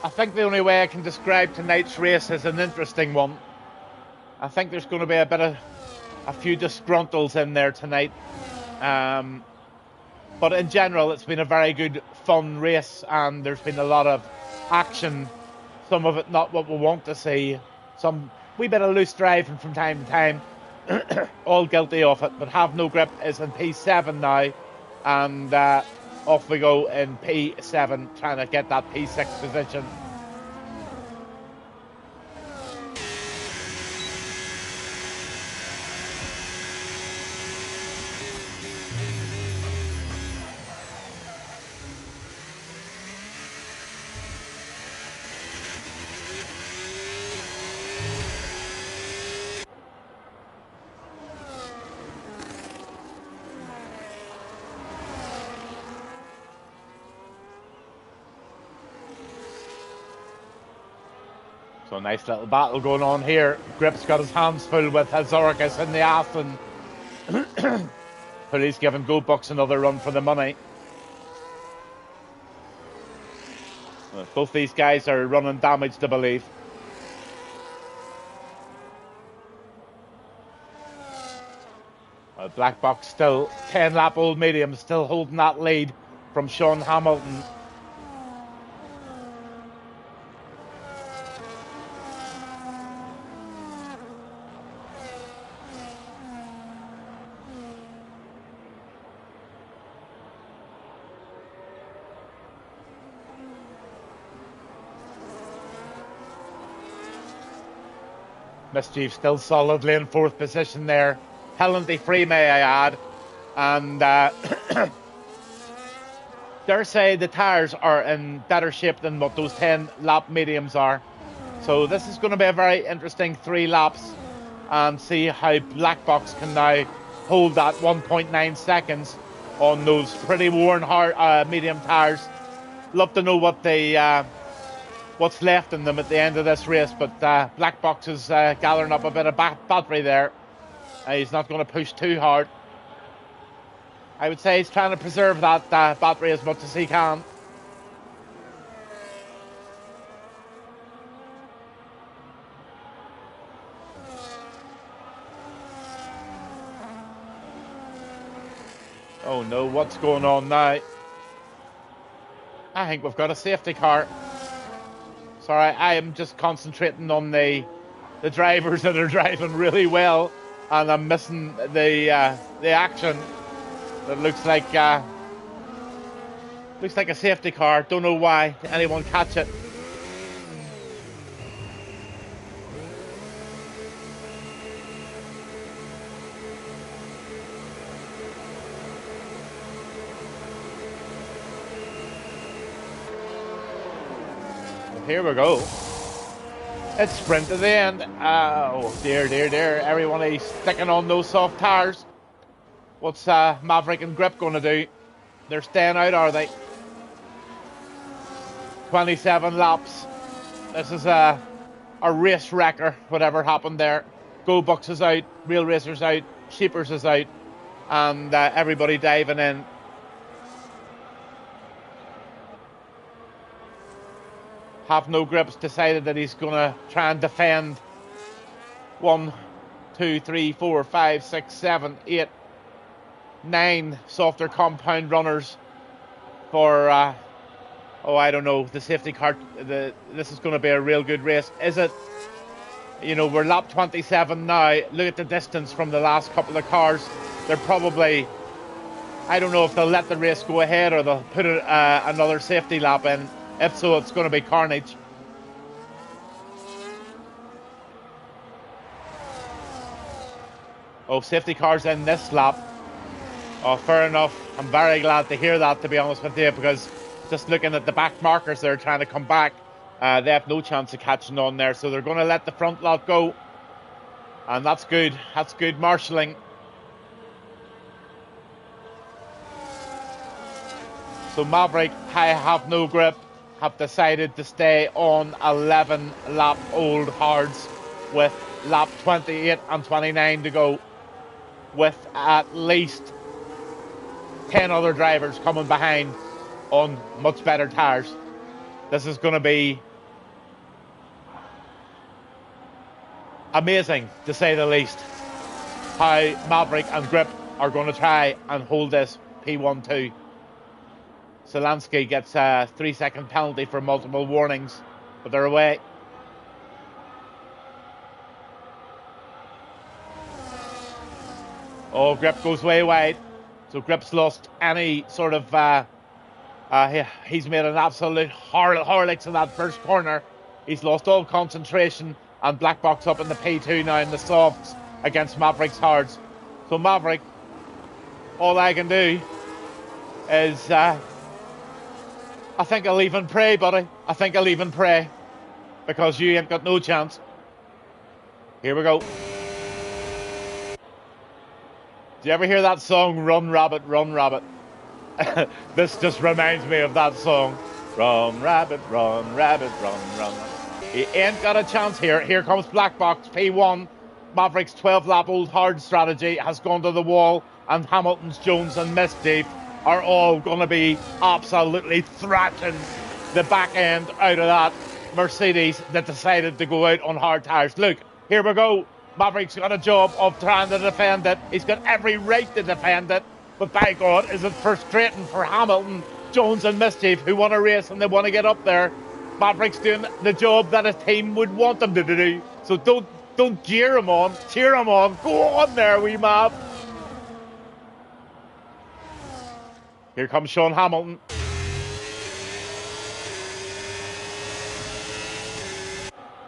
I think the only way I can describe tonight's race is an interesting one. I think there's going to be a few disgruntles in there tonight. But in general, it's been a very good, fun race, and there's been a lot of action. Some of it not what we want to see. Some wee bit of loose driving from time to time. All guilty of it. But Have No Grip is in P7 now, and off we go in P7, trying to get that P6 position. So a nice little battle going on here. Grip's got his hands full with Azoricus in the Aston. But he's giving Goldbucks another run for the money. Both these guys are running damaged, I believe. Black Box still 10 lap old medium, still holding that lead from Sean Hamilton. Mischief still solidly in fourth position there. Penalty free, may I add. And dare say the tyres are in better shape than what those 10 lap mediums are. So this is going to be a very interesting 3 laps, and see how Black Box can now hold that 1.9 seconds on those pretty worn hard medium tyres. Love to know what they what's left in them at the end of this race, but Black Box is gathering up a bit of battery there. He's not going to push too hard. I would say he's trying to preserve that battery as much as he can. Oh no, what's going on now? I think we've got a safety car. Sorry, I am just concentrating on the drivers that are driving really well, and I'm missing the action. It looks like a safety car. Don't know why. Did anyone catch it? Here we go. It's sprint to the end. Oh, dear, dear, dear. Everyone is sticking on those soft tyres. What's Maverick and Grip going to do? They're staying out, are they? 27 laps. This is a race wrecker, whatever happened there. Go Bucks is out, Real Racers out, Sheepers is out, and everybody diving in. Have No Grips decided that he's going to try and defend 1, 2, 3, 4, 5, 6, 7, 8, 9 softer compound runners for, I don't know, the safety car. This is going to be a real good race. Is it? You know, we're lap 27 now. Look at the distance from the last couple of cars. They're probably, I don't know if they'll let the race go ahead or they'll put another safety lap in. If so, it's going to be carnage. Oh, safety cars in this lap. Oh, fair enough. I'm very glad to hear that, to be honest with you, because just looking at the back markers, they're trying to come back. They have no chance of catching on there, so they're going to let the front lot go. And that's good. That's good marshalling. So Maverick, I Have No Grip, have decided to stay on 11 lap old hards with lap 28 and 29 to go, with at least 10 other drivers coming behind on much better tyres. This is going to be amazing, to say the least, how Maverick and Grip are going to try and hold this P1-2. Selansky gets a 3-second penalty for multiple warnings, but they're away. Oh, Grip goes way wide. So Grip's lost any sort of... he's made an absolute Horlicks in that first corner. He's lost all concentration, and Black Box up in the P2 now in the softs against Maverick's hards. So Maverick, all I can do is... I think I'll even pray, buddy. I think I'll even pray, because you ain't got no chance. Here we go. Do you ever hear that song, Run Rabbit, Run Rabbit? This just reminds me of that song. Run Rabbit, Run Rabbit, Run, Run. He ain't got a chance here. Here comes Black Box, P1. Maverick's 12-lap old hard strategy has gone to the wall, and Hamilton's, Jones and Misdeep are all going to be absolutely thrashing the back end out of that Mercedes that decided to go out on hard tyres. Look, here we go. Maverick's got a job of trying to defend it. He's got every right to defend it. But by God, is it frustrating for Hamilton, Jones and Mischief, who want to race and they want to get up there. Maverick's doing the job that his team would want them to do. So don't cheer him on. Cheer him on. Go on there, wee Mav. Here comes Sean Hamilton.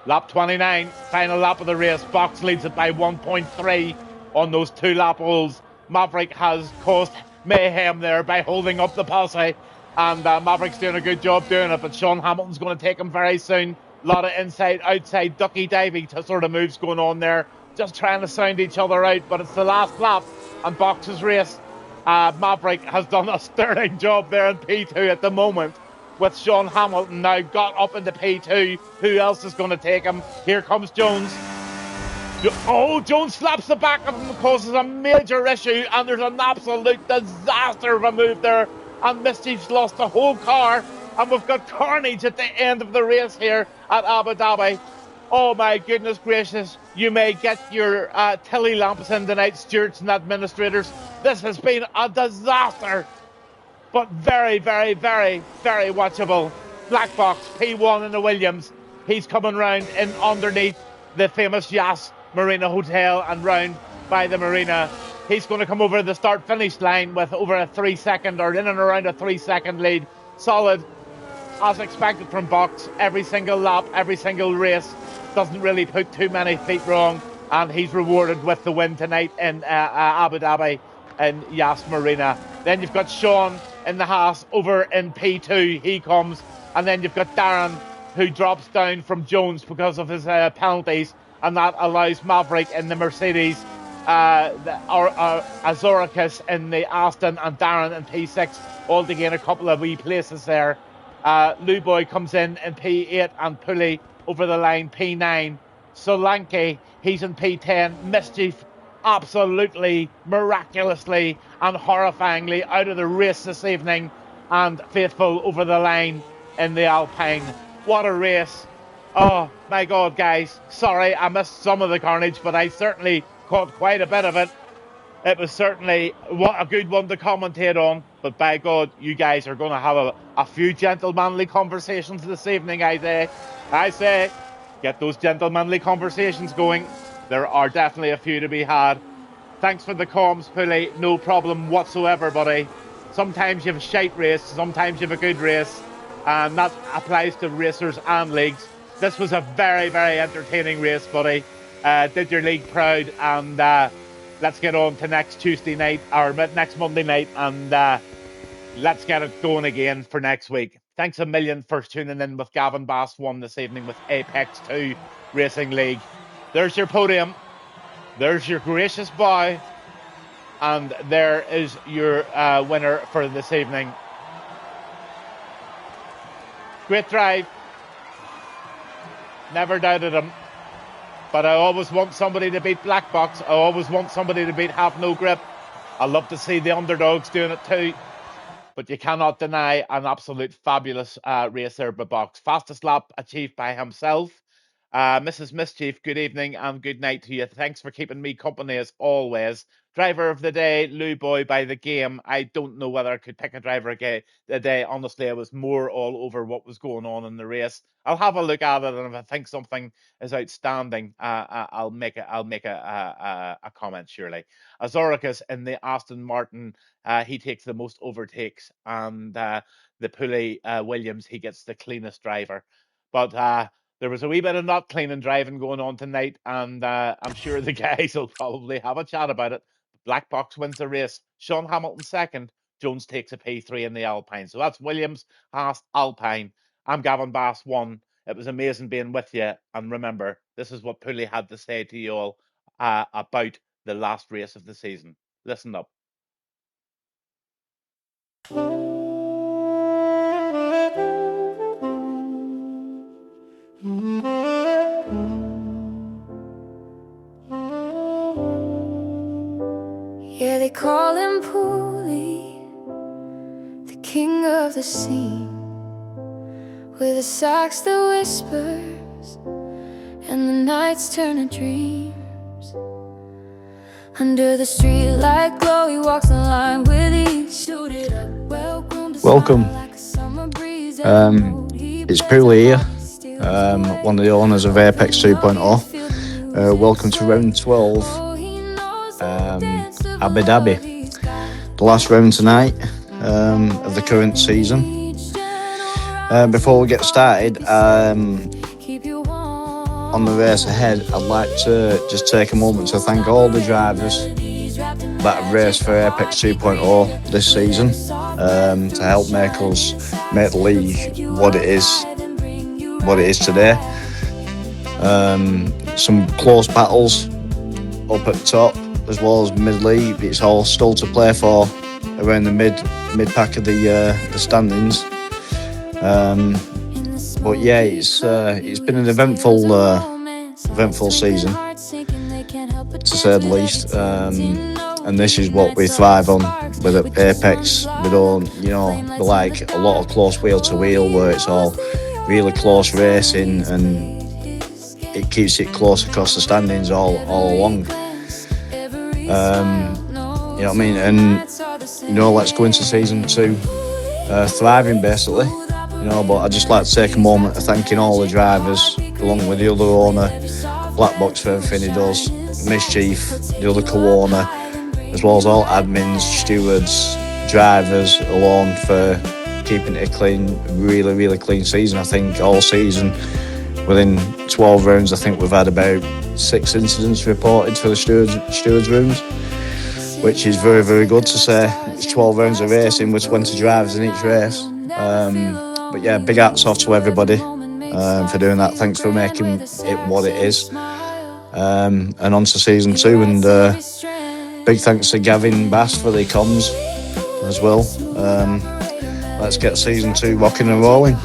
Lap 29, final lap of the race. Box leads it by 1.3 on those 2-lap olds. Maverick has caused mayhem there by holding up the posse, and Maverick's doing a good job doing it, but Sean Hamilton's going to take him very soon. A lot of inside, outside, ducky divey sort of moves going on there, just trying to sound each other out, but it's the last lap, and Box's race. Maverick has done a sterling job there in P2 at the moment, with Sean Hamilton now got up into P2. Who else is going to take him? Here comes Jones. Oh, Jones slaps the back of him, causes a major issue, and there's an absolute disaster of a move there, and Mischief's lost the whole car, and we've got carnage at the end of the race here at Abu Dhabi. Oh my goodness gracious, you may get your tilly lamps in tonight, stewards and administrators. This has been a disaster, but very, very, very, very watchable. Black Box, P1 in the Williams. He's coming round in underneath the famous Yas Marina Hotel and round by the marina. He's going to come over the start-finish line with over a 3-second or in and around a 3-second lead. Solid, as expected from Box. Every single lap, every single race. Doesn't really put too many feet wrong, and he's rewarded with the win tonight in Abu Dhabi in Yas Marina. Then you've got Sean in the Haas over in P2. He comes, and then you've got Darren, who drops down from Jones because of his penalties, and that allows Maverick in the Mercedes, Azoricus in the Aston, and Darren in P6 all to gain a couple of wee places there. Luboy comes in P8 and Pulley over the line P9. Solanke, he's in P10. Mischief absolutely miraculously and horrifyingly out of the race this evening, and Faithful over the line in the Alpine. What a race. Oh my God, guys, sorry I missed some of the carnage, but I certainly caught quite a bit of it. It was certainly a good one to commentate on, but by God, you guys are going to have a few gentlemanly conversations this evening, I say, get those gentlemanly conversations going. There are definitely a few to be had. Thanks for the comms, Pulley. No problem whatsoever, buddy. Sometimes you have a shite race, sometimes you have a good race, and that applies to racers and leagues. This was a very, very entertaining race, buddy. Did your league proud, and let's get on to next Tuesday night, or next Monday night, and let's get it going again for next week. Thanks a million for tuning in with Gavinbass1 this evening with Apex 2 Racing League. There's your podium. There's your gracious bow. And there is your winner for this evening. Great drive. Never doubted him. But I always want somebody to beat Black Box. I always want somebody to beat Half No Grip. I love to see the underdogs doing it too. But you cannot deny an absolute fabulous race there by Box. Fastest lap achieved by himself. Mrs. Mischief, good evening and good night to you. Thanks for keeping me company as always. Driver of the day, Luboy by the game. I don't know whether I could pick a driver of the day. Honestly, I was more all over what was going on in the race. I'll have a look at it, and if I think something is outstanding, I'll make a comment surely. Azoricus in the Aston Martin, he takes the most overtakes, and the Pulley Williams, he gets the cleanest driver. But there was a wee bit of not cleaning driving going on tonight, and I'm sure the guys will probably have a chat about it. Black Box wins the race. Sean Hamilton second. Jones takes a P3 in the Alpine. So that's Williams, Haas, Alpine. I'm Gavinbass1. It was amazing being with you. And remember, this is what Pulley had to say to you all about the last race of the season. Listen up. Yeah, they call him Pulley, the king of the scene, with a sax that whispers and the nights turn to dreams. Under the streetlight glow, he walks the line with ease, suited up, welcome. It's Pulley here, one of the owners of Apex 2.0. Welcome to round 12. Abu Dhabi, the last round tonight of the current season. Before we get started, on the race ahead, I'd like to just take a moment to thank all the drivers that have raced for Apex 2.0 this season, to help make the league what it is today. Some close battles up at top, as well as mid-league. It's all still to play for around the mid-pack of the standings. But yeah, it's been an eventful season, to say the least. And this is what we thrive on with Apex. We don't, we like a lot of close wheel to wheel, where it's all really close racing, and it keeps it close across the standings all along. You know what I mean? And let's go into season 2 thriving, basically. But I'd just like to take a moment of thanking all the drivers, along with the other owner, Black Box, for everything he does, Mischief, the other co-owner, as well as all admins, stewards, drivers alone, for keeping it a clean, really, really clean season. I think all season, within 12 rounds, I think we've had about 6 incidents reported for the stewards rooms, which is very, very good to say. It's 12 rounds of racing with 20 drivers in each race. But yeah, big hats off to everybody for doing that. Thanks for making it what it is. And on to season 2, and big thanks to Gavinbass for the comms as well. let's get season 2 rocking and rolling.